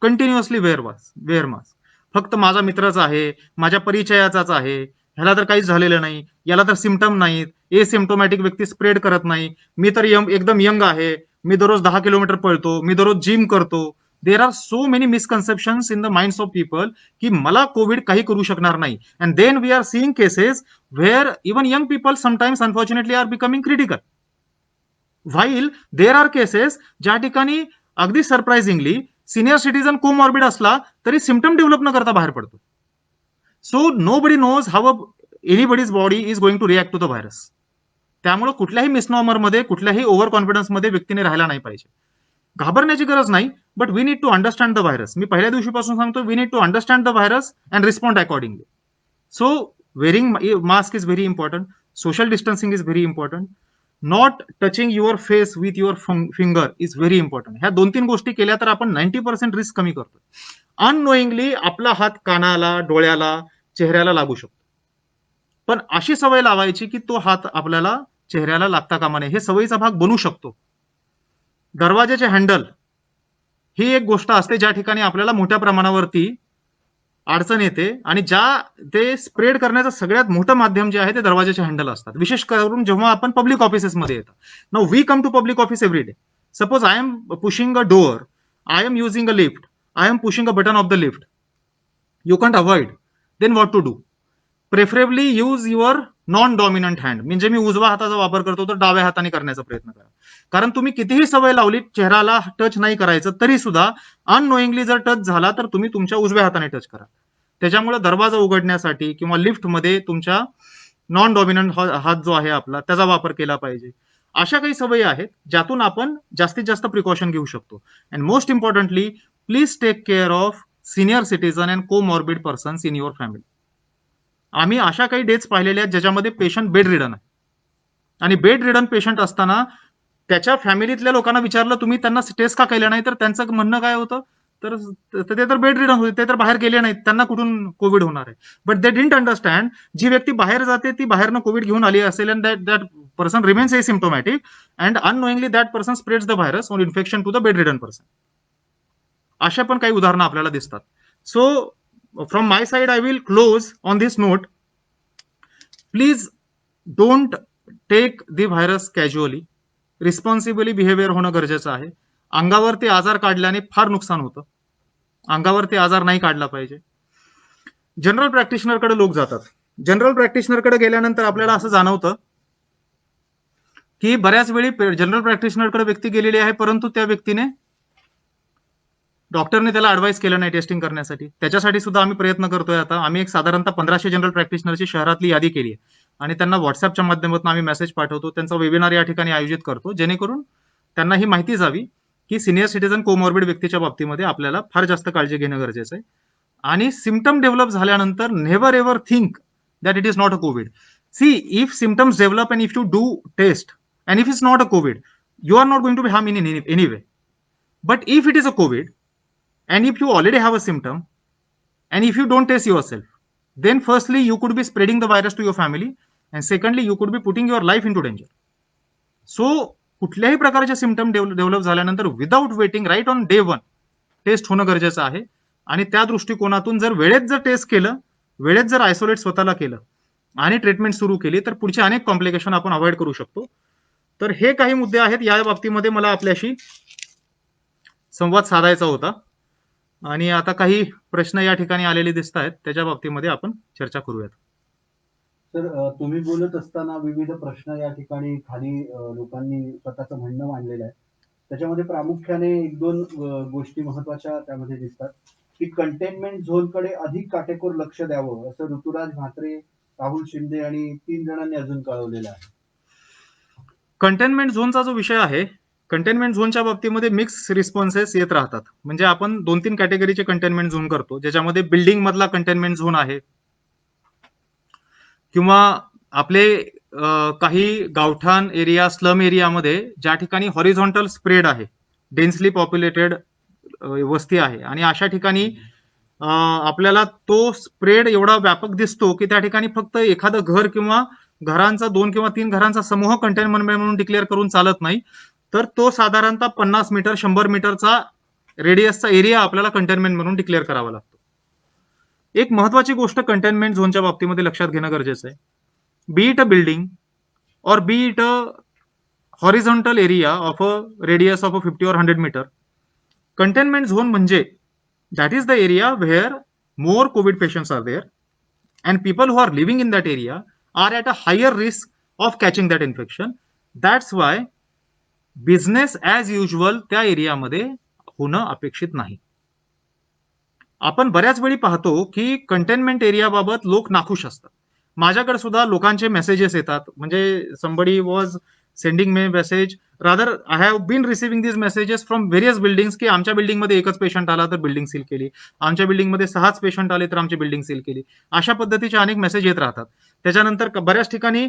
continuously wear mask. फक्त माझा मित्राचा आहे, माझ्या परिचयाचाच आहे, ह्याला तर काहीच झालेलं नाही, याला तर सिम्पटम नाहीत, एसिम्प्टोमॅटिक व्यक्ती स्प्रेड करत नाही, मी तर एकदम यंग आहे, मी दररोज 10 किलोमीटर पळतो, मी दररोज जिम करतो. There are so many misconceptions in the minds of people की मला कोविड काही करू शकणार नाही. And then we are seeing cases where even young people sometimes unfortunately are becoming critical. While there are cases ज्या ठिकाणी अगदी सरप्राइझिंगली सिनियर सिटीजन कोमॉर्बिड असला तरी सिम्पटम डेव्हलप न करता बाहेर पडतो. So nobody knows how anybody's body is going to react to the virus. त्यामुळे कुठल्याही मिसनॉमरमध्ये, कुठल्याही ओव्हर कॉन्फिडन्समध्ये व्यक्तीने राहायला नाही पाहिजे. घाबरण्याची गरज नाही, but we need to understand the virus. मी पहिल्या दिवशीपासून सांगतो, we need to understand the virus and respond accordingly. So wearing mask is very important, social distancing is very important, not touching your face with your finger is very important. ह्या 2-3 गोष्टी केल्या तर आपण 90% risk कमी करतो. Unknowingly आपला हात कानाला, डोळ्याला, चेहऱ्याला लागू शकतो, पण अशी सवय लावायची की तो हात आपल्याला चेहऱ्याला लागता कामा नये. हे सवयीचा भाग बनू शकतो. दरवाजाचे हँडल ही एक गोष्ट असते ज्या ठिकाणी आपल्याला मोठ्या प्रमाणावरती अडचण येते आणि ते स्प्रेड करण्याचं सगळ्यात मोठं माध्यम जे आहे ते दरवाजाचे हँडल असतात, विशेष करून जेव्हा आपण पब्लिक ऑफिसेसमध्ये येतो. Now we come to public office every day. Suppose I am pushing a door, I am using a lift, I am pushing a button of the lift, you can't avoid, then what to do? Preferably use your non dominant hand. म्हणजे मी उजवा हाताचा वापर करतो तर डाव्या हाताने करण्याचा प्रयत्न करा. कारण तुम्ही कितीही सवय लावली चेहऱ्याला टच नाही करायचं तरी सुद्धा अननोईंगली जर टच झाला तर तुम्ही तुमच्या उजव्या हाताने टच करा. त्याच्यामुळे दरवाजा उघडण्यासाठी किंवा लिफ्टमध्ये तुमच्या नॉन डॉमिनंट हात जो आहे आपला त्याचा वापर केला पाहिजे. अशा काही सवयी आहेत ज्यातून आपण जास्तीत जास्त प्रिकॉशन घेऊ शकतो. And most importantly, please take care of senior citizen and comorbid persons in your family. आम्ही अशा काही डेट्स पाहिलेल्या आहेत ज्याच्यामध्ये पेशंट बेड रिडन आहे आणि बेड रिडन पेशंट असताना त्याच्या फॅमिलीतल्या लोकांना विचारलं तुम्ही त्यांना टेस्ट का केल्या नाही, तर त्यांचं म्हणणं काय होतं, तर ते तर बेड रिडन होते, ते तर बाहेर गेले नाहीत, त्यांना कुठून कोविड होणार आहे. बट दे डिडंट अंडरस्टँड, जी व्यक्ती बाहेर जाते ती बाहेरनं कोविड घेऊन आली असेल and that person remains asymptomatic and unknowingly that person spreads the virus or infection to the bedridden person. अशा पण काही उदाहरणं आपल्याला दिसतात. So from my side, I will close on this note. Please don't take the virus casually, responsibly behaviour होणं गरजेचं आहे. अंगावरती आजार काढल्याने फार नुकसान होतं. अंगावरती आजार नाही काढला पाहिजे. जनरल प्रॅक्टिशनरकडे लोक जातात. जनरल प्रॅक्टिशनरकडे गेल्यानंतर आपल्याला असं जाणवतं की बऱ्याच वेळी जनरल प्रॅक्टिशनरकडे व्यक्ती गेलेली आहे, परंतु त्या व्यक्तीने डॉक्टरने त्याला ऍडवाइस केलं नाही टेस्टिंग करण्यासाठी. त्याच्यासाठी सुद्धा आम्ही प्रयत्न करतोय. आता आम्ही एक साधारणतः 1500 जनरल प्रॅक्टिशनरची शहरातली यादी केली आहे आणि त्यांना व्हॉट्सअपच्या माध्यमातून आम्ही मेसेज पाठवतो. त्यांचा वेबिनार या ठिकाणी आयोजित करतो, जेणेकरून त्यांना ही माहिती जावी की सिनियर सिटीजन कोमॉर्बिड व्यक्तीच्या बाबतीमध्ये आपल्याला फार जास्त काळजी घेणं गरजेचं आहे. आणि सिम्पटम डेव्हलप झाल्यानंतर never ever think that it is not a COVID. See, if symptoms develop and if you do test and if it's not a COVID, you are not going to be harmed in any way. But if it is a COVID, and if you already have a symptom, and if you don't test yourself, then firstly you could be spreading the virus to your family, and secondly you could be putting your life into danger. So कुठल्याही प्रकारचे symptom develop झाल्यानंतर without waiting right on day 1 test होणं गरजेचं आहे. आणि त्या दृष्टिकोनातून जर वेळेत जर टेस्ट केलं, वेळेत जर आयसोलेट स्वतःला केलं आणि ट्रीटमेंट सुरू केली, तर पुढचे अनेक कॉम्प्लिकेशन आपण अवॉइड करू शकतो. तर हे काही मुद्दे आहेत, या बाबतीमध्ये मला आपल्याशी संवाद साधायचा होता. आणि आता काही प्रश्न या ठिकाणी आलेले दिसत आहेत, त्याच्या बाबतीमध्ये आपण चर्चा करूयात. सर, तुम्ही बोलत असताना विविध प्रश्न या ठिकाणी खाली लोकांनी स्वतःचं म्हणणं मांडलेलं आहे. त्याच्यामध्ये प्रामुख्याने 1-2 गोष्टी महत्वाच्या त्यामध्ये दिसतात की कंटेनमेंट झोनकडे अधिक काटेकोर लक्ष द्यावं, असं ऋतुराज म्हात्रे, राहुल शिंदे आणि 3 जणांनी अजून कळवलेलं आहे. कंटेनमेंट झोनचा जो विषय आहे, कंटेनमेंट झोनच्या बाबतीमध्ये मिक्स रिस्पॉन्सेस येत राहतात. म्हणजे आपण 2-3 कॅटेगरीचे कंटेनमेंट झोन करतो, ज्याच्यामध्ये बिल्डिंग मधला कंटेनमेंट झोन आहे, किंवा आपले काही गावठाण एरिया, स्लम एरियामध्ये ज्या ठिकाणी हॉरिझॉन्टल स्प्रेड आहे, डेन्सली पॉप्युलेटेड वस्ती आहे, आणि अशा ठिकाणी आपल्याला तो स्प्रेड एवढा व्यापक दिसतो की त्या ठिकाणी फक्त एखादं घर किंवा घरांचा 2 किंवा 3 घरांचा समूह कंटेनमेंट म्हणून डिक्लेअर करून चालत नाही. तर तो साधारणतः 50 मीटर 100 मीटरचा रेडियसचा एरिया आपल्याला कंटेनमेंट म्हणून डिक्लेअर करावा लागतो. एक महत्वाची गोष्ट कंटेनमेंट झोनच्या बाबतीमध्ये लक्षात घेणं गरजेचं आहे. बी it a building or be it a horizontal area of a radius of a 50 or 100 meter, containment zone म्हणजे that is the area where more COVID patients are there and people who are living in that area are at a higher risk of catching that infection. That's why business as usual त्या एरियामध्ये होणं अपेक्षित नाही. आपण बऱ्याच वेळी पाहतो की कंटेनमेंट एरियाबाबत लोक नाखुश असतात. माझ्याकडे सुद्धा लोकांचे मेसेजेस येतात, म्हणजे somebody was sending me message, rather I have been receiving these messages from various buildings की आमच्या बिल्डिंगमध्ये एकच पेशंट आला तर बिल्डिंग सील केली, आमच्या बिल्डिंगमध्ये 6च पेशंट आले तर आमची बिल्डिंग सील केली. अशा पद्धतीचे अनेक मेसेज येत राहतात. त्याच्यानंतर बऱ्याच ठिकाणी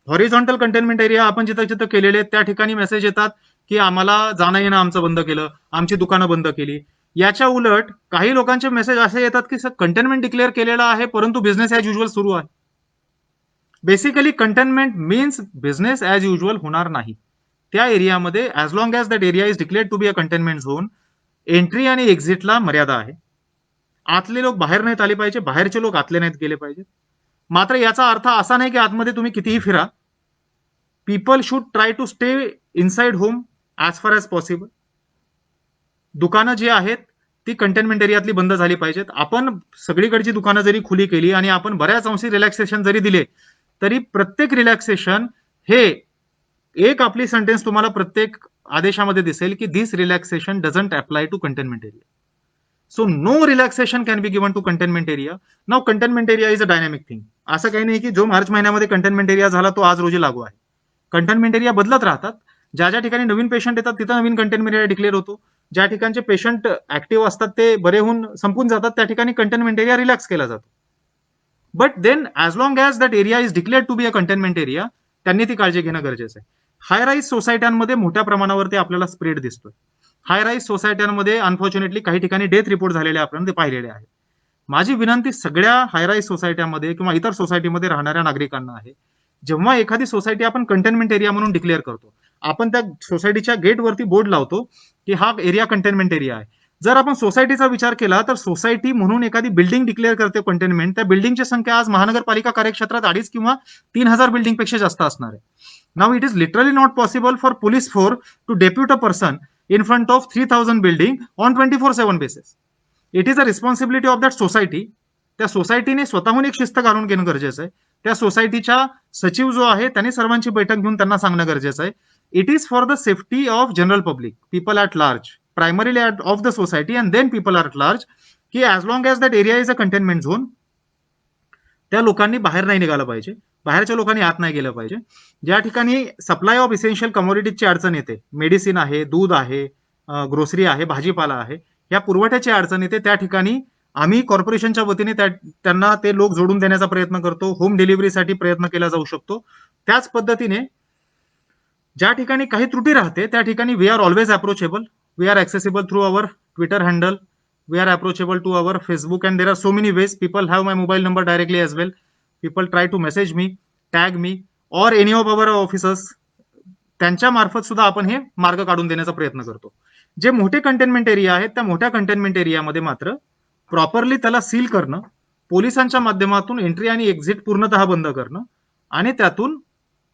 हॉरिझॉन्टल कंटेनमेंट एरिया आपण जिथं जिथं केलेले त्या ठिकाणी मेसेज येतात की आम्हाला जाणं येणं आमचं बंद केलं, आमची दुकानं बंद केली. याच्या उलट काही लोकांचे मेसेज असे येतात की सर कंटेनमेंट डिक्लेअर केलेला आहे परंतु बिझनेस ॲज युजल सुरू आहे. Basically containment means business as usual होणार नाही त्या एरियामध्ये, as long as that area is declared to be a containment zone. Entry आणि एक्झिटला मर्यादा आहे. आतले लोक बाहेर नाहीत आले पाहिजे, बाहेरचे लोक आतले नाहीत गेले पाहिजे. मात्र याचा अर्थ असा नाही की आतमध्ये तुम्ही कितीही फिरा. People should try to stay inside home as far as possible. दुकानं जी आहेत ती कंटेनमेंट एरियातली बंद झाली पाहिजेत. आपण सगळीकडची दुकानं जरी खुली केली आणि आपण बऱ्याच अंशी रिलॅक्सेशन जरी दिले, तरी प्रत्येक रिलॅक्सेशन हे एक आपली सेंटेन्स तुम्हाला प्रत्येक आदेशामध्ये दिसेल की this relaxation doesn't apply to containment area. So no relaxation can be given to containment area. Now containment area is a dynamic thing. असं काही नाही की जो मार्च महिन्यामध्ये कंटेनमेंट एरिया झाला तो आज रोजी लागू आहे. कंटेनमेंट एरिया बदलत राहतात. ज्या ज्या ठिकाणी नवीन पेशंट येतात तिथं नवीन कंटेनमेंट एरिया डिक्लेअर होतो. ज्या ठिकाणचे पेशंट ऍक्टिव्ह असतात ते बरे होऊन संपून जातात त्या ठिकाणी कंटेनमेंट एरिया रिलॅक्स केला जातो. But then as long as that area is declared to be a containment area, त्यांनी ती काळजी घेणं गरजेचं आहे. हाय राईज सोसायट्यांमध्ये मोठ्या प्रमाणावरती आपल्याला स्प्रेड दिसतोय. हाय राईज सोसायट्यांमध्ये अनफॉर्च्युनेटली काही ठिकाणी डेथ रिपोर्ट झालेले आपण ते पाहिलेले आहे. माझी विनंती सगळ्या हाय राईज सोसायट्यांमध्ये किंवा इतर सोसायटीमध्ये राहणाऱ्या नागरिकांना आहे, जेव्हा एखादी सोसायटी आपण कंटेनमेंट एरिया म्हणून डिक्लेअर करतो, आपण त्या सोसायटीच्या गेटवरती बोर्ड लावतो की हा एरिया कंटेनमेंट एरिया आहे. जर आपण सोसायटीचा विचार केला तर सोसायटी म्हणून एखादी बिल्डिंग डिक्लेअर करते कंटेनमेंट, त्या बिल्डिंगची संख्या आज महानगरपालिका कार्यक्षेत्रात 2.5 किंवा 3,000 बिल्डिंग पेक्षा जास्त असणार आहे. Now it is literally not possible for police force to depute a person in front of 3,000 building on 24/7 basis. It is a responsibility of that society. त्या सोसायटीने स्वतःहून एक शिस्त घालून घेणं गरजेचं आहे. त्या सोसायटीच्या सचिव जो आहे त्यांनी सर्वांची बैठक घेऊन त्यांना सांगणं गरजेचं आहे. It is for the safety of general public, people at large, primarily of the society and then people at large, की as long as that area is a containment zone, त्या लोकांनी बाहेर नाही निघालं पाहिजे, बाहेरच्या लोकांनी आत नाही गेलं पाहिजे. ज्या ठिकाणी सप्लाय ऑफ इसेन्शियल कमोडिटीजची अडचण येते, मेडिसिन आहे, दूध आहे, ग्रोसरी आहे, भाजीपाला आहे, या पुरवठ्याची अडचण येते, त्या ठिकाणी आम्ही कॉर्पोरेशनच्या वतीने त्यांना ते लोक जोडून देण्याचा प्रयत्न करतो. होम डिलिव्हरीसाठी प्रयत्न केला जाऊ शकतो. त्याच पद्धतीने ज्या ठिकाणी काही त्रुटी राहते त्या ठिकाणी we are always approachable, we are accessible through our Twitter handle, we are approachable to our Facebook, and there are so many ways. People have my mobile number directly as well. People try to message me, tag me, or any of our officers. त्यांच्या मार्फत सुद्धा आपण हे मार्ग काढून देण्याचा प्रयत्न करतो. जे मोठे कंटेनमेंट एरिया आहेत त्या मोठ्या कंटेनमेंट एरियामध्ये मात्र प्रॉपरली त्याला सील करणं, पोलिसांच्या माध्यमातून एंट्री आणि एक्झिट पूर्णतः बंद करणं आणि त्यातून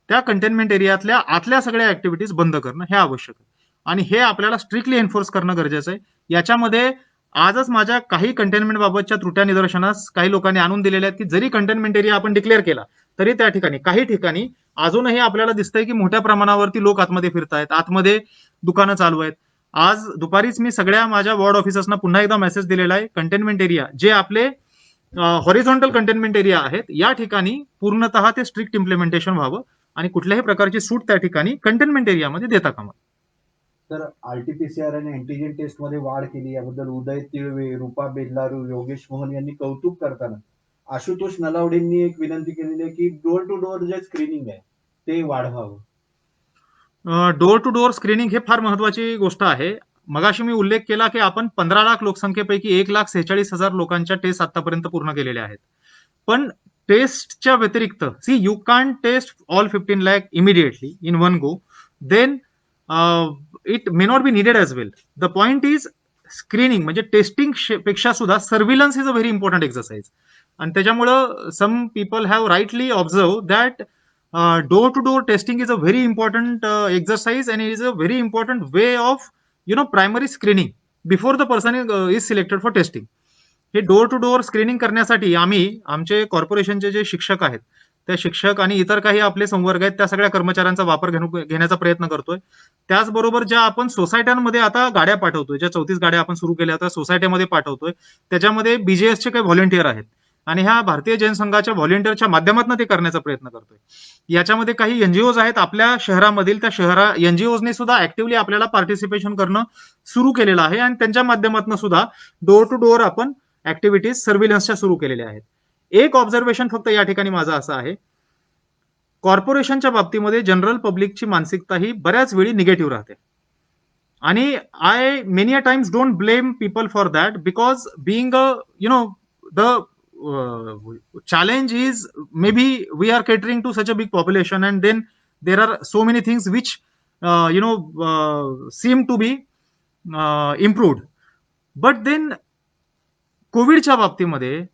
त्या कंटेनमेंट एरियातल्या आतल्या सगळ्या ऍक्टिव्हिटीज बंद करणं हे आवश्यक आहे. आणि हे आपल्याला स्ट्रिक्टली एन्फोर्स करणं गरजेचं आहे. याच्यामध्ये आजच माझ्या काही कंटेनमेंट बाबतच्या त्रुट्या निदर्शनास काही लोकांनी आणून दिलेल्या आहेत, की जरी कंटेनमेंट एरिया आपण डिक्लेअर केला तरी त्या ठिकाणी काही ठिकाणी अजूनही आपल्याला दिसतंय की मोठ्या प्रमाणावरती लोक आतमध्ये फिरतायत, आतमध्ये दुकानं चालू आहेत. आज दुपारीच मी सगळ्या माझ्या वॉर्ड ऑफिसर्सना पुन्हा एकदा मेसेज दिलेला आहे, कंटेनमेंट एरिया जे आपले हॉरिझॉन्टल कंटेनमेंट एरिया आहेत या ठिकाणी पूर्णतः ते स्ट्रिक्ट इम्प्लिमेंटेशन व्हावं आणि कुठल्याही प्रकारची सूट त्या ठिकाणी कंटेनमेंट एरियामध्ये देता कामा. तर आरटीपीसीआर आणि अँटीजेन टेस्ट मध्ये वाढ केली याबद्दल उदय तिळवे, रुपा बेल्लारू, योगेश मोहन यांनी कौतुक करताना आशुतोष नलावडेंनी एक विनंती केलेली आहे की डोर टू डोअर जे स्क्रीनिंग आहे ते वाढवावं. डोअर टू डोअर स्क्रीनिंग हे फार महत्वाची गोष्ट आहे. मगाशी मी उल्लेख केला की आपण 15 लाख लोकसंख्येपैकी 1,46,000 लोकांच्या टेस्ट आतापर्यंत पूर्ण केलेल्या आहेत. पण टेस्टच्या व्यतिरिक्त you can test all 15 lakh immediately in one go, then it may not be needed as well. The point is screening म्हणजे टेस्टिंग पेक्षा सुद्धा surveillance is a very important exercise. आणि त्याच्यामुळं some people have rightly observe that door to door testing is a very important exercise and it is a very important way of primary screening before the person is selected for testing. हे door to door screening करण्यासाठी आम्ही आमचे कॉर्पोरेशनचे जे शिक्षक आहेत त्या शिक्षक आणि इतर काही आपले संवर्ग आहेत त्या सगळ्या कर्मचाऱ्यांचा वापर घेण्याचा प्रयत्न करतोय. त्याचबरोबर ज्या आपण सोसायट्यांमध्ये आता गाड्या पाठवतोय, ज्या 34 गाड्या आपण सुरू केल्या होत्या सोसायटीमध्ये पाठवतोय, त्याच्यामध्ये बीजेएसचे काही व्हॉलेंटियर आहेत आणि ह्या भारतीय जनसंघाच्या व्हॉलेंटियरच्या माध्यमातून ते करण्याचा प्रयत्न करतोय. याच्यामध्ये काही एनजीओज आहेत आपल्या शहरामधील, त्या एनजीओजने सुद्धा ऍक्टिव्हली आपल्याला पार्टिसिपेशन करणं सुरू केलेलं आहे आणि त्यांच्या माध्यमातून सुद्धा डोअर टू डोअर आपण ऍक्टिव्हिटीज सर्व्हिलन्सच्या सुरू केलेल्या आहेत. एक ऑब्झर्वेशन फक्त या ठिकाणी माझं असं आहे, कॉर्पोरेशनच्या बाबतीमध्ये जनरल पब्लिकची मानसिकता ही बऱ्याच वेळी निगेटिव्ह राहते आणि I many a times don't blame people for that because being the challenge is maybe we are catering to such a big population and then there are so many things which seem to be improved. But then कोविडच्या बाबतीमध्ये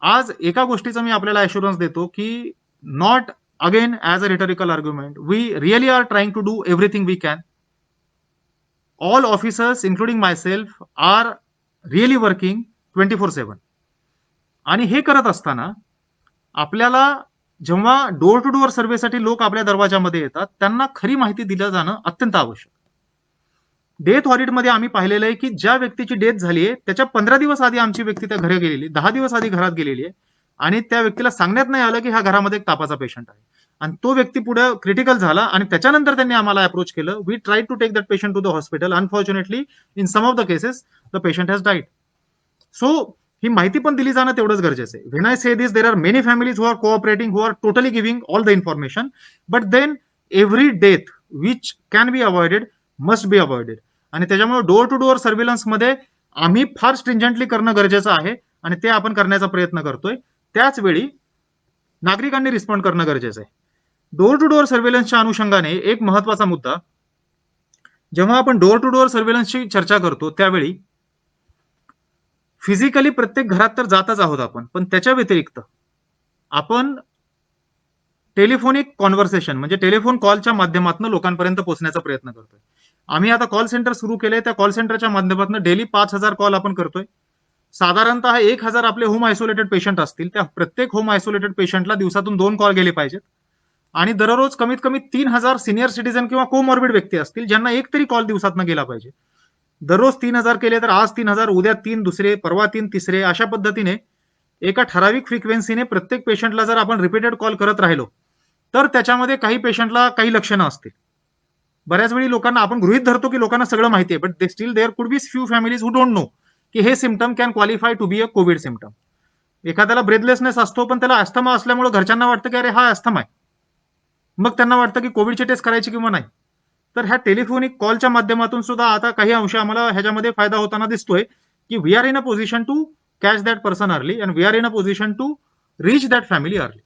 आज एका गोष्टीचा मी आपल्याला assurance देतो की not again as a rhetorical argument, we really are trying to do everything we can. All officers including myself are really working 24/7. आणि हे करत असताना आपल्याला जेव्हा डोअर टू डोअर सर्व्हेसाठी लोक आपल्या दरवाजामध्ये येतात त्यांना खरी माहिती दिलं जाणं अत्यंत आवश्यक. डेथ ऑडिटमध्ये आम्ही पाहिलेलं आहे की ज्या व्यक्तीची डेथ झाली आहे त्याच्या 15 दिवस आधी आमची व्यक्ती त्या घरी गेलेली, 10 दिवस आधी घरात गेलेली आहे आणि त्या व्यक्तीला सांगण्यात नाही आलं की ह्या घरामध्ये एक तापाचा पेशंट आहे आणि तो व्यक्ती पुढे क्रिटिकल झाला आणि त्याच्यानंतर त्यांनी आम्हाला अप्रोच केलं. We try to take that patient to the hospital. Unfortunately in some of the cases the patient has died. So ही माहिती पण दिली जाणं तेवढंच गरजेचं आहे. When I say this, there are many families who are cooperating, who are totally giving all the information, but then every death which can be avoided must be avoided. आणि त्याच्यामुळे डोअर टू डोअर सर्व्हिलन्समध्ये आम्ही फार स्ट्रिंजंटली करणं गरजेचं आहे आणि ते आपण करण्याचा प्रयत्न करतोय. त्याच वेळी नागरिकांनी रिस्पॉन्ड करणं गरजेचं आहे. डोअर टू डोअर सर्व्हिलन्सच्या अनुषंगाने एक महत्वाचा मुद्दा, जेव्हा आपण डोअर टू डोअर सर्व्हिलन्सची चर्चा करतो त्यावेळी फिजिकली प्रत्येक घरात तर जातच आहोत आपण, पण त्याच्या व्यतिरिक्त आपण टेलिफोनिक कॉन्व्हर्सेशन म्हणजे टेलिफोन कॉलच्या माध्यमातून लोकांपर्यंत पोहोचण्याचा प्रयत्न करतोय. आम्ही आता कॉल सेंटर सुरू केलंय, त्या कॉल सेंटरच्या माध्यमातून डेली 5,000 कॉल आपण करतोय. साधारणतः 1,000 आपले होम आयसोलेटेड पेशंट असतील, त्या प्रत्येक होम आयसोलेटेड पेशंटला दिवसातून 2 कॉल गेले पाहिजेत. आणि दररोज कमीत कमी 3,000 सिनियर सिटीजन किंवा कोमॉर्बिड व्यक्ती असतील, ज्यांना एक तरी कॉल दिवसातनं गेला पाहिजे. दररोज 3,000 केले तर आज 3,000, उद्या 3 दुसरे, परवा 3 तिसरे, अशा पद्धतीने एका ठराविक फ्रिक्वेन्सीने प्रत्येक पेशंटला जर आपण रिपीटेड कॉल करत राहिलो, तर त्याच्यामध्ये काही पेशंटला काही लक्षणं असतील. बऱ्याच वेळी लोकांना आपण गृहीत धरतो की लोकांना सगळं माहिती आहे, but they still there could be few families who don't know की हे symptom can qualify to be a COVID symptom. एखाद्याला ब्रेथलेसनेस असतो, पण त्याला अस्थमा असल्यामुळे घरच्यांना वाटतं की अरे हा अस्थमा आहे. मग त्यांना वाटतं की कोविडची टेस्ट करायची किंवा नाही. तर ह्या टेलिफोनिक कॉलच्या माध्यमातून सुद्धा आता काही अंश आम्हाला ह्याच्यामध्ये फायदा होताना दिसतोय की we are in a position to catch that person early and we are in a position to reach that family early.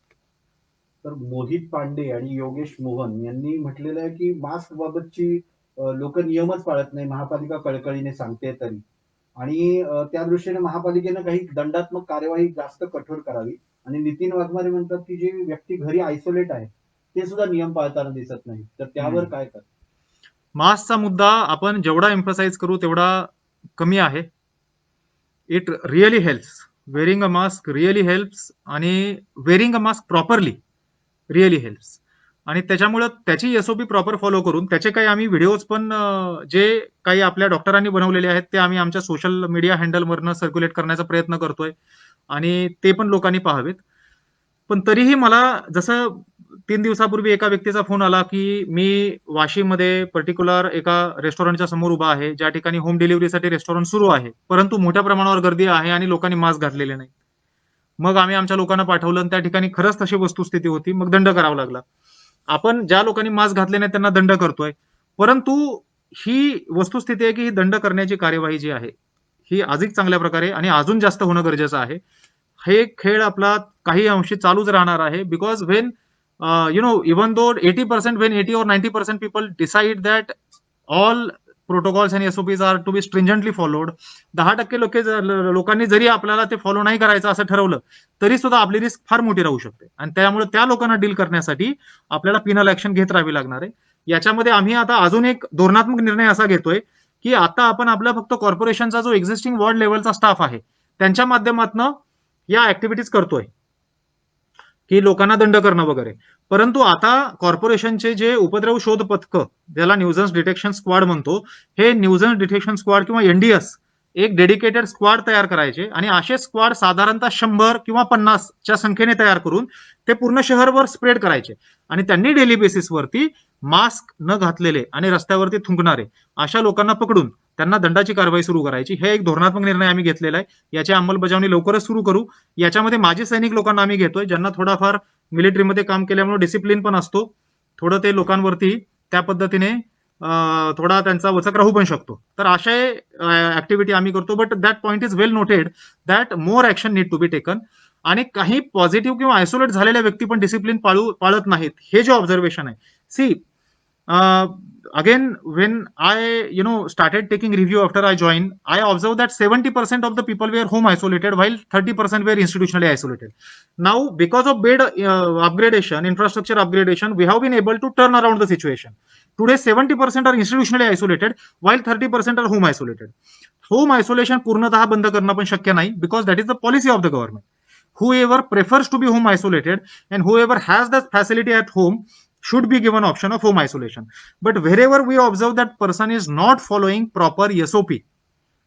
तर मोहित पांडे आणि योगेश मोहन यांनी म्हटलेलं आहे की मास्क बाबतची लोक नियमच पाळत नाही, महापालिका कळकळीने सांगते तरी. आणि त्या दृष्टीने महापालिकेनं काही दंडात्मक कार्यवाही जास्त कठोर करावी. आणि नितीन वाघमारे म्हणतात की जी व्यक्ती घरी आयसोलेट आहे ते सुद्धा नियम पाळताना दिसत नाही, तर त्यावर काय कर. मास्कचा मुद्दा आपण जेवढा एम्फसाइज करू तेवढा कमी आहे. It really helps. Wearing a mask really helps आणि wearing a mask properly really helps. आणि त्याच्यामुळं त्याची एसओपी प्रॉपर फॉलो करून त्याचे काही आम्ही व्हिडिओज पण जे काही आपल्या डॉक्टरांनी बनवलेले आहेत ते आम्ही आमच्या सोशल मीडिया हँडलवरनं सर्क्युलेट करण्याचा प्रयत्न करतोय आणि ते पण लोकांनी पाहावेत. पण तरीही मला जसं 3 दिवसापूर्वी एका व्यक्तीचा फोन आला की मी वाशीमध्ये पर्टिक्युलर एका रेस्टॉरंटच्या समोर उभा आहे, ज्या ठिकाणी होम डिलिव्हरीसाठी रेस्टॉरंट सुरू आहे, परंतु मोठ्या प्रमाणावर गर्दी आहे आणि लोकांनी मास्क घातलेले नाही. मग आम्ही आमच्या लोकांना पाठवलं आणि त्या ठिकाणी खरंच तशी वस्तुस्थिती होती. मग दंड करावा लागला. आपण ज्या लोकांनी मास्क घातले नाही त्यांना दंड करतोय, परंतु ही वस्तुस्थिती आहे की ही दंड करण्याची कार्यवाही जी आहे ही अधिक चांगल्या प्रकारे आणि अजून जास्त होणं गरजेचं आहे. हे खेळ आपला काही अंशी चालूच राहणार आहे because when even though 80% when 80 or 90% people decide that all protocols आणि SOPs are to be stringently followed. 10% लोकांनी जरी आपल्याला ते फॉलो नाही करायचं असं ठरवलं तरी सुद्धा आपली रिस्क फार मोठी राहू शकते आणि त्यामुळे त्या लोकांना डील करण्यासाठी आपल्याला पिनल ऍक्शन घेत राहावी लागणार आहे. याच्यामध्ये आम्ही आता अजून एक धोरणात्मक निर्णय असा घेतोय की आता आपण आपला फक्त कॉर्पोरेशनचा जो एक्झिस्टिंग वॉर्ड लेवलचा स्टाफ आहे त्यांच्या माध्यमातून या ऍक्टिव्हिटीज करतोय की लोकांना दंड करणं वगैरे. परंतु आता कॉर्पोरेशनचे जे उपद्रव शोध पथक, ज्याला न्यूजन्स डिटेक्शन स्क्वॉड म्हणतो, हे न्यूजन्स डिटेक्शन स्क्वॉड किंवा एनडीएस एक डेडिकेटेड स्क्वॉड तयार करायचे आणि असे स्क्वॉड साधारणतः 100 किंवा 50 च्या संख्येने तयार करून ते पूर्ण शहरभर स्प्रेड करायचे आणि त्यांनी डेली बेसिसवरती मास्क न घातलेले आणि रस्त्यावरती थुंकणारे अशा लोकांना पकडून त्यांना दंडाची कारवाई सुरू करायची. हे एक धोरणात्मक निर्णय आम्ही घेतलेला आहे. याची अंमलबजावणी लवकरच सुरू करू. याच्यामध्ये माजी सैनिक लोकांना आम्ही घेतोय, ज्यांना थोडाफार मिलिटरीमध्ये काम केल्यामुळे डिसिप्लिन पण असतो. थोडं ते लोकांवरती त्या पद्धतीने थोडा त्यांचा वचक राहू पण शकतो. तर अशा ऍक्टिव्हिटी आम्ही करतो. But that point is well noted that more action need to be taken. आणि काही पॉझिटिव्ह किंवा आयसोलेट झालेल्या व्यक्ती पण डिसिप्लिन पाळत नाहीत, हे जे ऑब्झर्वेशन आहे. See again when I started taking review after I joined, I observed that 70% of the people were home isolated while 30% were institutionally isolated. Now because of bed upgradation, infrastructure upgradation, we have been able to turn around the situation. Today 70% are institutionally isolated while 30% are home isolated. Home isolation पूर्णतः बंद करणं पण शक्य नाही because that is the policy of the government. Whoever prefers to be home isolated and whoever has that facility at home should be given option of home isolation. But wherever we observe that person is not following proper SOP,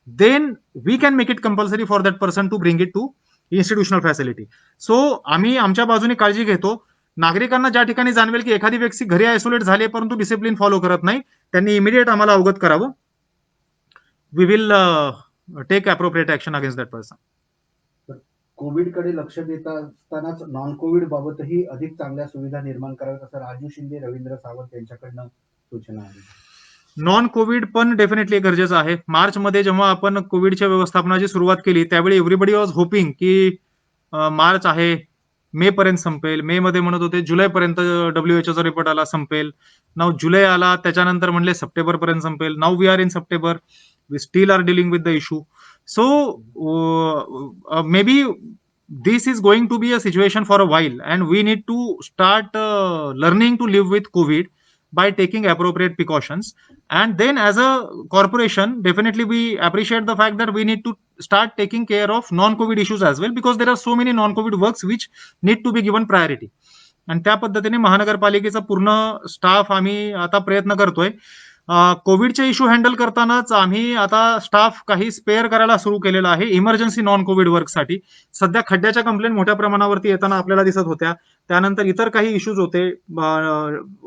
then we can make it compulsory for that person to bring it to institutional facility. So आम्ही आमच्या बाजूने काळजी घेतो. नागरिकांना ज्या ठिकाणी जाणवेल की एखादी व्यक्ती घरी आयसोलेट झाली परंतु डिसिप्लिन फॉलो करत नाही, त्यांनी इमिडिएट आम्हाला अवगत करावं. We will take appropriate action against that person. कोविडकडे लक्ष देत असतानाच नॉन कोविड बाबतही अधिक चांगल्या सुविधा निर्माण कराव्यात असं राजू शिंदे, रवींद्र सावंत यांच्याकडनं सूचना आहे. नॉन कोविड पण डेफिनेटली गरजेचं आहे. मार्चमध्ये जेव्हा आपण कोविडच्या व्यवस्थापनाची सुरुवात केली त्यावेळी एव्हरीबडी वॉज होपिंग की मार्च आहे, मे पर्यंत संपेल. मे मध्ये म्हणत होते जुलैपर्यंत WHO रिपोर्ट आला संपेल. नाव जुलै आला, त्याच्यानंतर म्हणले सप्टेंबर पर्यंत संपेल. Now we are in September, we still are dealing with the issue. So maybe this is going to be a situation for a while, and we need to start learning to live with COVID by taking appropriate precautions. And then as a corporation, definitely we appreciate the fact that we need to start taking care of non-COVID issues as well, because there are so many non-COVID works which need to be given priority. आणि त्या पद्धतीने महानगरपालिकेचा पूर्ण staff आम्ही आता प्रयत्न करतोय. कोविडचे issue handle करतानाच आम्ही आता स्टाफ काही स्पेअर करायला सुरू केलेला आहे इमर्जन्सी नॉन कोविड वर्कसाठी. सध्या खड्ड्याच्या कंप्लेंट मोठ्या प्रमाणावरती येताना आपल्याला दिसत होत्या. त्यानंतर इतर काही इश्यूज होते.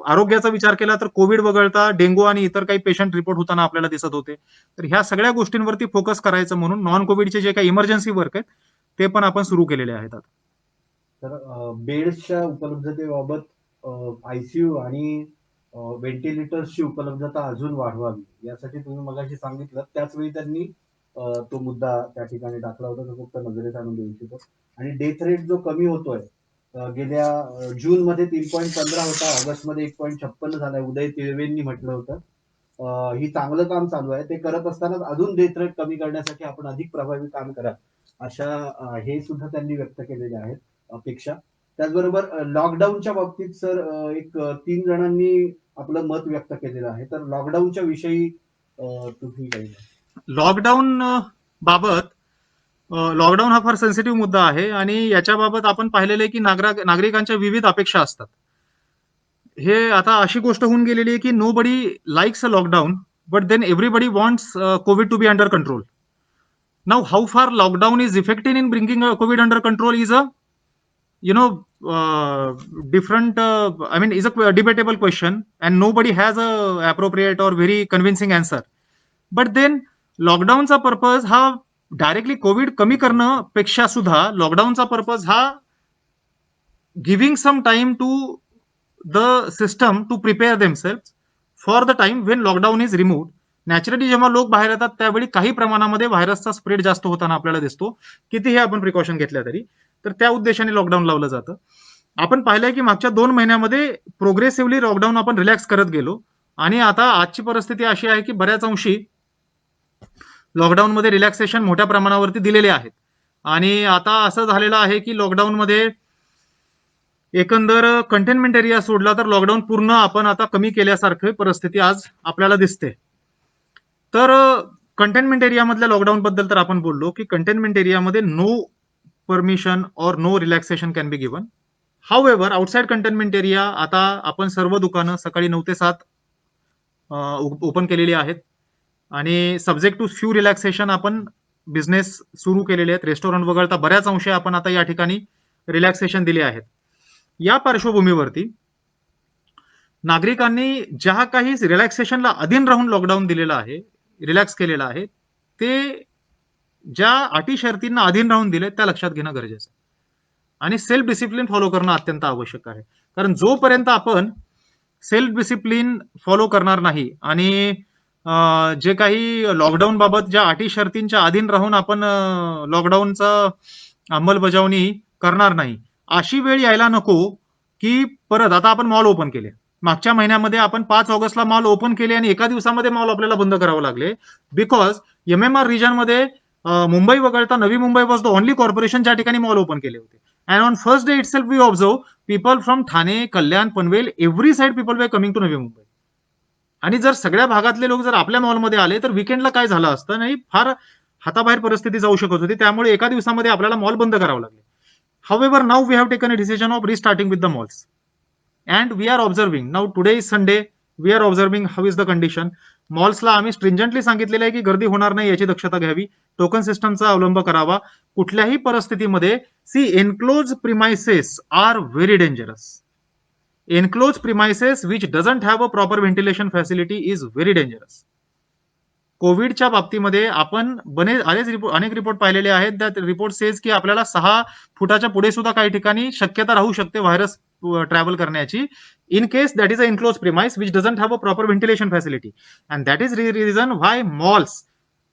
आरोग्याचा विचार केला तर कोविड वगळता डेंगू आणि इतर काही पेशंट रिपोर्ट होताना आपल्याला दिसत होते. तर ह्या सगळ्या गोष्टींवरती फोकस करायचं म्हणून नॉन कोविडचे जे काही इमर्जन्सी वर्क आहेत ते पण आपण सुरू केलेले आहेत आता. तर बेड्सच्या उपलब्धतेबाबत आयसीयू आणि व्हेंटिलेटर्सची उपलब्धता अजून वाढवावी यासाठी तुम्ही मगाशी सांगितलं, त्याच वेळी त्यांनी तो मुद्दा त्या ठिकाणी टाकला होता, तो फक्त नजरेत आणून देऊ इच्छितो. आणि डेथ रेट जो कमी होतोय, गेल्या जून मध्ये 3.15 होता, ऑगस्ट मध्ये 1.56 झालाय, उदय तिळवेंनी म्हटलं होतं. ही चांगलं काम चालू आहे, ते करत असतानाच अजून डेथ रेट कमी करण्यासाठी आपण अधिक प्रभावी काम करा, अशा हे सुद्धा त्यांनी व्यक्त केलेले आहेत अपेक्षा. त्याचबरोबर लॉकडाऊनच्या बाबतीत सर एक 3 जणांनी आपलं मत व्यक्त केलेलं आहे, तर लॉकडाऊनच्या विषयी तुम्ही काही लॉकडाऊन बाबत लॉकडाऊन हा फार सेन्सिटिव्ह मुद्दा आहे आणि याच्याबाबत आपण पाहिलेलं आहे की नागरिकांच्या विविध अपेक्षा असतात. हे आता अशी गोष्ट होऊन गेलेली आहे की nobody likes a lockdown, but then everybody wants COVID to be under control. Now how far lockdown is effective in bringing COVID under control is a different I mean is a debatable question, and nobody has a appropriate or very convincing answer. But then लॉकडाऊनचा purpose हा directly COVID कमी करणं पेक्षा सुद्धा लॉकडाऊनचा purpose हा giving some time to the system to prepare themselves for the time when lockdown is removed. Naturally जेव्हा लोक बाहेर येतात त्यावेळी काही प्रमाणामध्ये व्हायरसचा स्प्रेड जास्त होताना आपल्याला दिसतो, कितीही आपण प्रिकॉशन घेतल्या तरी. तर त्या उद्देशाने लॉकडाऊन लावलं जातं. आपण पाहिलंय की मागच्या 2 महिन्यामध्ये प्रोग्रेसिव्हली लॉकडाऊन आपण रिलॅक्स करत गेलो, आणि आता आजची परिस्थिती अशी आहे की बऱ्याच अंशी लॉकडाऊनमध्ये रिलॅक्सेशन मोठ्या प्रमाणावरती दिलेले आहेत. आणि आता असं झालेलं आहे की लॉकडाऊनमध्ये एकंदर कंटेनमेंट एरिया सोडला तर लॉकडाऊन पूर्ण आपण आता कमी केल्यासारखी परिस्थिती आज आपल्याला दिसते. तर कंटेनमेंट एरियामधल्या लॉकडाऊन बद्दल तर आपण बोललो की कंटेनमेंट एरियामध्ये no permission or no relaxation can be given. However outside containment area आता आपण सर्व दुकानं सकाळी 9 ते 7 ओपन केलेली आहेत, आणि सब्जेक्ट टू फ्यू रिलॅक्सेशन आपण बिझनेस सुरू केलेले आहेत. रेस्टॉरंट वगळता बऱ्याच अंशी आपण आता या ठिकाणी रिलॅक्सेशन दिले आहेत. या पार्श्वभूमीवरती नागरिकांनी ज्या काही रिलॅक्सेशनला अधीन राहून लॉकडाऊन दिलेलं आहे, रिलॅक्स केलेलं आहे, ते ज्या अटी शर्तींना अधीन राहून दिले त्या लक्षात घेणं गरजेचं आहे. आणि सेल्फ डिसिप्लिन फॉलो करणं अत्यंत आवश्यक आहे. कारण जोपर्यंत आपण सेल्फ डिसिप्लिन फॉलो करणार नाही आणि जे काही लॉकडाऊन बाबत ज्या अटी शर्तींच्या अधीन राहून आपण लॉकडाऊनचा अंमलबजावणी करणार नाही, अशी वेळ यायला नको की परत आता आपण मॉल ओपन केले. मागच्या महिन्यामध्ये आपण 5 ऑगस्टला मॉल ओपन केले आणि एका दिवसामध्ये मॉल आपल्याला बंद करावं लागले, बिकॉज MMR रिजनमध्ये मुंबई वगळता Navi Mumbai was the only corporation ज्या ठिकाणी मॉल ओपन केले होते. And on first day itself we observe people from Thane, Kalyan, Panvel, every side people were coming to Navi Mumbai. आणि जर सगळ्या भागातले लोक जर आपल्या मॉलमध्ये आले तर विकेंडला काय झालं असतं, नाही फार हाताबाहेर परिस्थिती जाऊ शकत होती. त्यामुळे एका दिवसामध्ये आपल्याला मॉल बंद करावं लागले. However, now we have taken a decision of restarting with the malls. And we are observing, now today is Sunday, we are observing how is the condition. मॉल्सला आम्ही स्ट्रिंजंटली सांगितलेलं आहे की गर्दी होणार नाही याची दक्षता घ्यावी, टोकन सिस्टमचा अवलंब करावा. कुठल्याही परिस्थितीमध्ये enclose premises are very dangerous. Enclose premises which doesn't have a proper ventilation facility is very dangerous. कोविडच्या बाबतीमध्ये आपण अनेक रिपोर्ट पाहिलेले आहेत. त्यात रिपोर्ट सेज की आपल्याला 6 फुटाच्या पुढे सुद्धा काही ठिकाणी शक्यता राहू शकते व्हायरस ट्रॅव्हल करण्याची, in case that is a enclose premise which doesn't have a proper ventilation facility. And that is reason why malls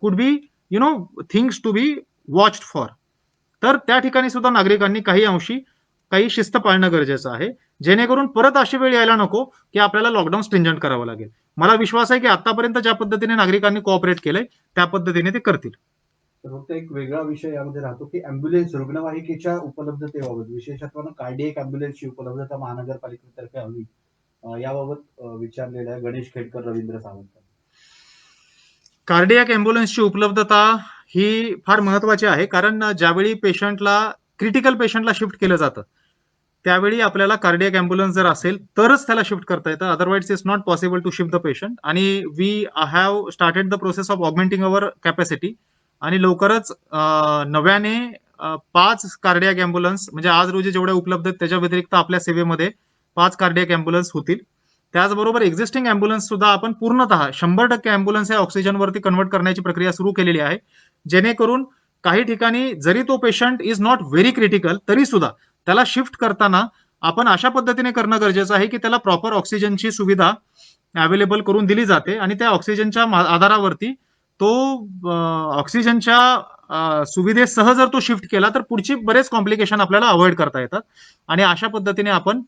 could be things to be watched for. तर त्या ठिकाणी सुद्धा नागरिकांनी काही अंशी काही शिस्त पाळणं गरजेचं आहे, जेणेकरून परत अशी वेळ यायला नको की आपल्याला लॉकडाऊन स्ट्रिंजंट करावं लागेल. मला विश्वास आहे की आतापर्यंत ज्या पद्धतीने नागरिकांनी कोऑपरेट केलंय त्या पद्धतीने ते करतील. तर फक्त एक वेगळा विषय यामध्ये राहतो की अँब्युलन्स रुग्णवाहिकेच्या उपलब्धतेबाबत विशेषत्वानं कार्डिएक अँब्युलन्सची उपलब्धता महानगरपालिकेतर्फे हवी याबाबत विचारलेलं आहे गणेश खेडकर, रवींद्र सावंत. कार्डियाक अँब्युलन्सची उपलब्धता ही फार महत्वाची आहे, कारण ज्यावेळी क्रिटिकल पेशंटला शिफ्ट केलं जातं त्यावेळी आपल्याला कार्डियाक अँब्युलन्स जर असेल तरच त्याला शिफ्ट करता येतं, otherwise it's not possible to shift the patient. आणि we have started the process of augmenting our capacity, आणि लवकरच नव्याने 5 कार्डियाक अँब्युलन्स, म्हणजे आज रोजी जेवढ्या उपलब्ध आहेत त्याच्या व्यतिरिक्त आपल्या सेवेमध्ये 5 कार्डियाक अँब्युलन्स होतील. त्याचबरोबर एक्झिस्टिंग अँब्युलन्स सुद्धा आपण पूर्णतः 100% अँब्युलन्स हे ऑक्सिजनवरती कन्व्हर्ट करण्याची प्रक्रिया सुरू केलेली आहे, जेणेकरून काही ठिकाणी जरी तो patient is not very critical तरी सुद्धा त्याला शिफ्ट करताना आपण अशा पद्धतीने करणं गरजेचं आहे की त्याला प्रॉपर ऑक्सिजनची सुविधा अवेलेबल करून दिली जाते, आणि त्या ऑक्सिजनच्या आधारावरती तो ऑक्सिजनच्या सुविधेसह जर तो शिफ्ट केला तर पुढची बरेच कॉम्प्लिकेशन आपल्याला अवॉइड करता येतात, आणि अशा पद्धतीने आपण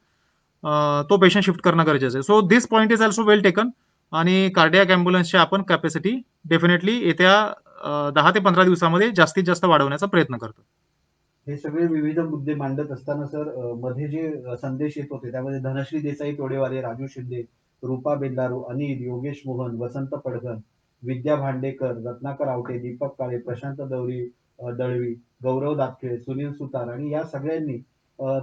तो पेशंट शिफ्ट करणं गरजेचं आहे. So this point is also well taken, आणि कार्डियाक अँब्युलन्सची आपण कॅपॅसिटी डेफिनेटली येत्या 10 ते 15 दिवसामध्ये जास्तीत जास्त वाढवण्याचा प्रयत्न करतो. हे सगळे विविध मुद्दे मांडत असताना सर मध्ये जे संदेश येत होते त्यामध्ये धनश्री देसाई तोडेवाले, राजू शिंदे, रूपा बेल्लारू, अनिल, योगेश मोहन, वसंत पडघन, विद्या भांडेकर, रत्नाकर आवटे, दीपक काळे, प्रशांत दळवी, गौरव दातखे, सुनील सुतार आणि या सगळ्यांनी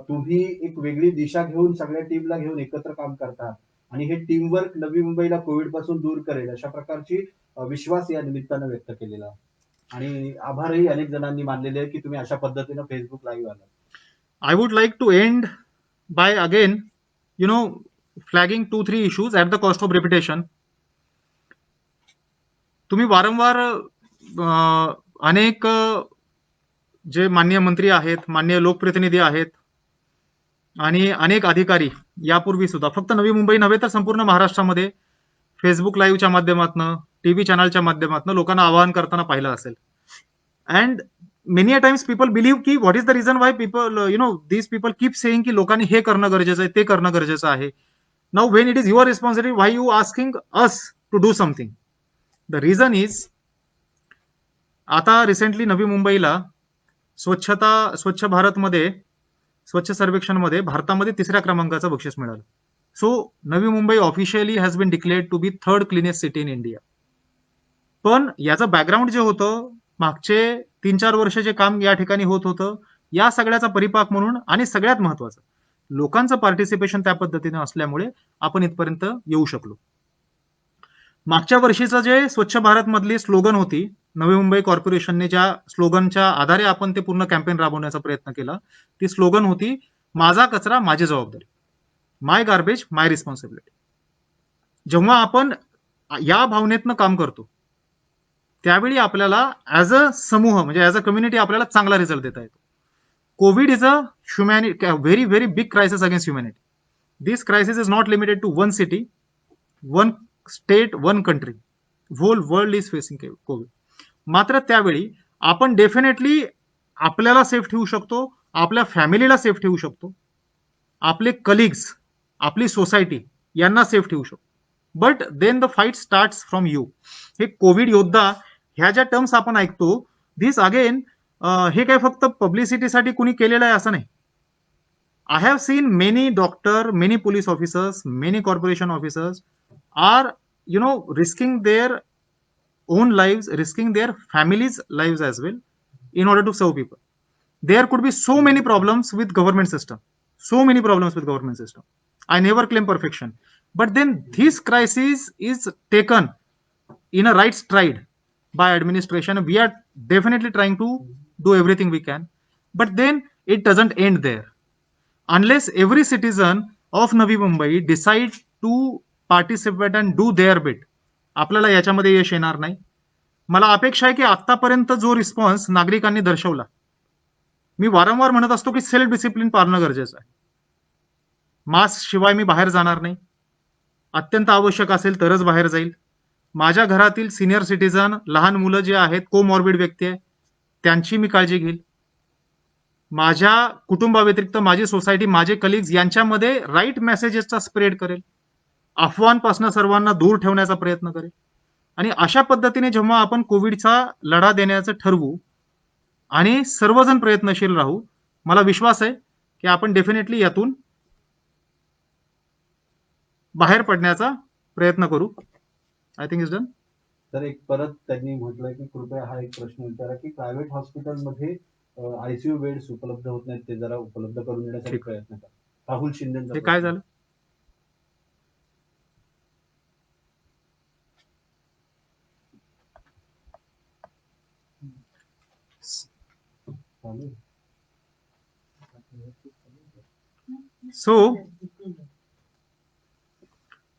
तुम्ही एक वेगळी दिशा घेऊन सगळ्या टीमला घेऊन एकत्र काम करतात आणि हे टीमवर्क नवी मुंबईला कोविड पासून दूर करेल अशा प्रकारची विश्वास या निमित्तानं व्यक्त केलेला आणि आभारही अनेक जणांनी मानलेले आहे की तुम्ही अशा पद्धतीनं फेसबुक लाईव्ह आला. I would like to end by again, flagging 2-3 issues at the cost of repetition. तुम्ही वारंवार अनेक जे माननीय मंत्री आहेत, माननीय लोकप्रतिनिधी आहेत आणि अनेक अधिकारी यापूर्वी सुद्धा फक्त नवी मुंबई नव्हे तर संपूर्ण महाराष्ट्रामध्ये फेसबुक लाईव्हच्या माध्यमातून, टीव्ही चॅनलच्या माध्यमातून लोकांना आवाहन करताना पाहिलं असेल. And many a times people believe की what is the reason why people these people keep saying की लोकांनी हे करणं गरजेचं आहे, ते करणं गरजेचं आहे. Now when it is your responsibility, why you asking us to do something? The reason is, आता रिसेंटली नवी मुंबईला स्वच्छ भारतमध्ये, स्वच्छ सर्वेक्षणमध्ये भारतामध्ये 3ऱ्या क्रमांकाचं बक्षीस मिळालं. So Navi Mumbai officially has been declared to be 3rd cleanest city in India. पण याचं बॅकग्राऊंड जे होतं, मागचे 3-4 वर्ष जे काम या ठिकाणी होत होतं, या सगळ्याचा परिपाक म्हणून, आणि सगळ्यात महत्वाचं लोकांचं पार्टिसिपेशन त्या पद्धतीने असल्यामुळे आपण इथपर्यंत येऊ शकलो. मागच्या वर्षीचं जे स्वच्छ भारत मधली स्लोगन होती, नवी मुंबई कॉर्पोरेशनने ज्या स्लोगनच्या आधारे आपण ते पूर्ण कॅम्पेन राबवण्याचा प्रयत्न केला, ती स्लोगन होती, माझा कचरा माझी जबाबदारी, माय गार्बेज माय रिस्पॉन्सिबिलिटी. जेव्हा आपण या भावनेतनं काम करतो त्यावेळी आपल्याला ऍज अ समूह, म्हणजे ऍज अ कम्युनिटी आपल्याला चांगला रिझल्ट देता येतो. COVID is a very very big crisis against humanity. This crisis is not limited to one city, one state, one country. Whole world is facing COVID. मात्र त्यावेळी आपण definitely आपल्याला safe ठेवू शकतो, आपल्या फॅमिलीला सेफ ठेवू शकतो, आपले कलिग्स, आपली सोसायटी यांना सेफ ठेवू शकतो. But then the fight start from you. हे कोविड योद्धा ह्या ज्या टर्म्स आपण ऐकतो, दिस अगेन हे काय फक्त पब्लिसिटीसाठी कुणी केलेलं आहे असं नाही. I have seen many doctor, many police officers, many corporation officers are risking their own lives, risking their families' lives as well in order to serve people. There could be so many problems with government system. So many problems with government system. I never claim perfection. But then this crisis is taken in a right stride by administration. We are definitely trying to do everything we can. But then it doesn't end there. Unless every citizen of Navi Mumbai decide to participate and do their bit, आपल्याला याच्यामध्ये यश येणार नाही. मला अपेक्षा आहे की आतापर्यंत जो रिस्पॉन्स नागरिकांनी दर्शवला, मी वारंवार म्हणत असतो की सेल्फ डिसिप्लिन पाळणं गरजेचं आहे. मास्क शिवाय मी बाहेर जाणार नाही, अत्यंत आवश्यक असेल तरच बाहेर जाईल. माझ्या घरातील सिनियर सिटीजन, लहान मुलं जे आहेत, कोमॉर्बिड व्यक्ती आहे, त्यांची मी काळजी घेईल. माझ्या कुटुंबाव्यतिरिक्त माझी सोसायटी, माझे कलिग्स यांच्यामध्ये राईट मेसेजेसचा स्प्रेड करेल, अफवांपासून सर्वांना दूर ठेवण्याचा प्रयत्न करेल. आणि अशा पद्धतीने जेव्हा आपण कोविडचा लढा देण्याचं ठरवू आणि सर्वजण प्रयत्नशील राहू, मला विश्वास आहे की आपण डेफिनेटली यातून बाहेर पडण्याचा प्रयत्न करू. I think is done. तर एक परत त्यांनी म्हटलंय की कृपया हा एक प्रश्न विचारा की प्रायव्हेट हॉस्पिटलमध्ये आयसीयू बेड्स उपलब्ध होत नाहीत, ते जरा उपलब्ध करून देण्यासाठी ठीक. प्रयत्न करा. राहुल शिंदेचा हे काय प्रश्न. झालं? चालेल. सो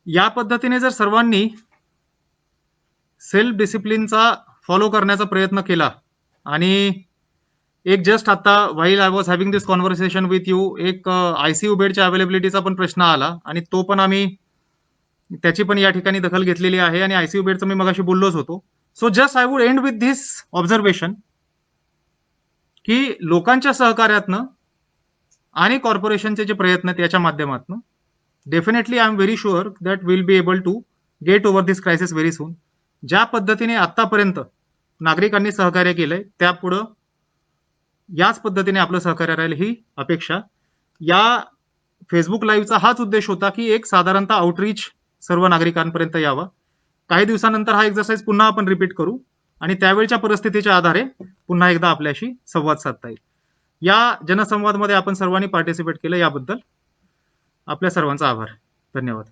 या पद्धतीने जर सर्वांनी सेल्फ डिसिप्लिनचा फॉलो करण्याचा प्रयत्न केला आणि एक जस्ट आता while I was having this conversation with you, एक आयसीयू बेडच्या अवेलेबिलिटीचा पण प्रश्न आला आणि तो पण आम्ही त्याची पण या ठिकाणी दखल घेतलेली आहे आणि आयसीयू बेडचं मी मगाशी बोललोच होतो. So just I would end with this observation की लोकांच्या सहकार्यातनं आणि कॉर्पोरेशनचे जे प्रयत्न आहेत याच्या माध्यमातून definitely I am very sure that will be able to get over this crisis very soon. ज्या पद्धतीने आतापर्यंत नागरिकांनी सहकार्य केलंय त्यापुढं याच पद्धतीने आपलं सहकार्य राहील ही अपेक्षा. या फेसबुक लाईव्हचा हाच उद्देश होता की एक साधारणतः आउटरीच सर्व नागरिकांपर्यंत यावा. काही दिवसानंतर हा एक्सरसाइज पुन्हा आपण रिपीट करू आणि त्यावेळच्या परिस्थितीच्या आधारे पुन्हा एकदा आपल्याशी संवाद साधता येईल. या जनसंवादमध्ये आपण सर्वांनी पार्टिसिपेट केलं याबद्दल आपल्या सर्वांचा आभार. धन्यवाद.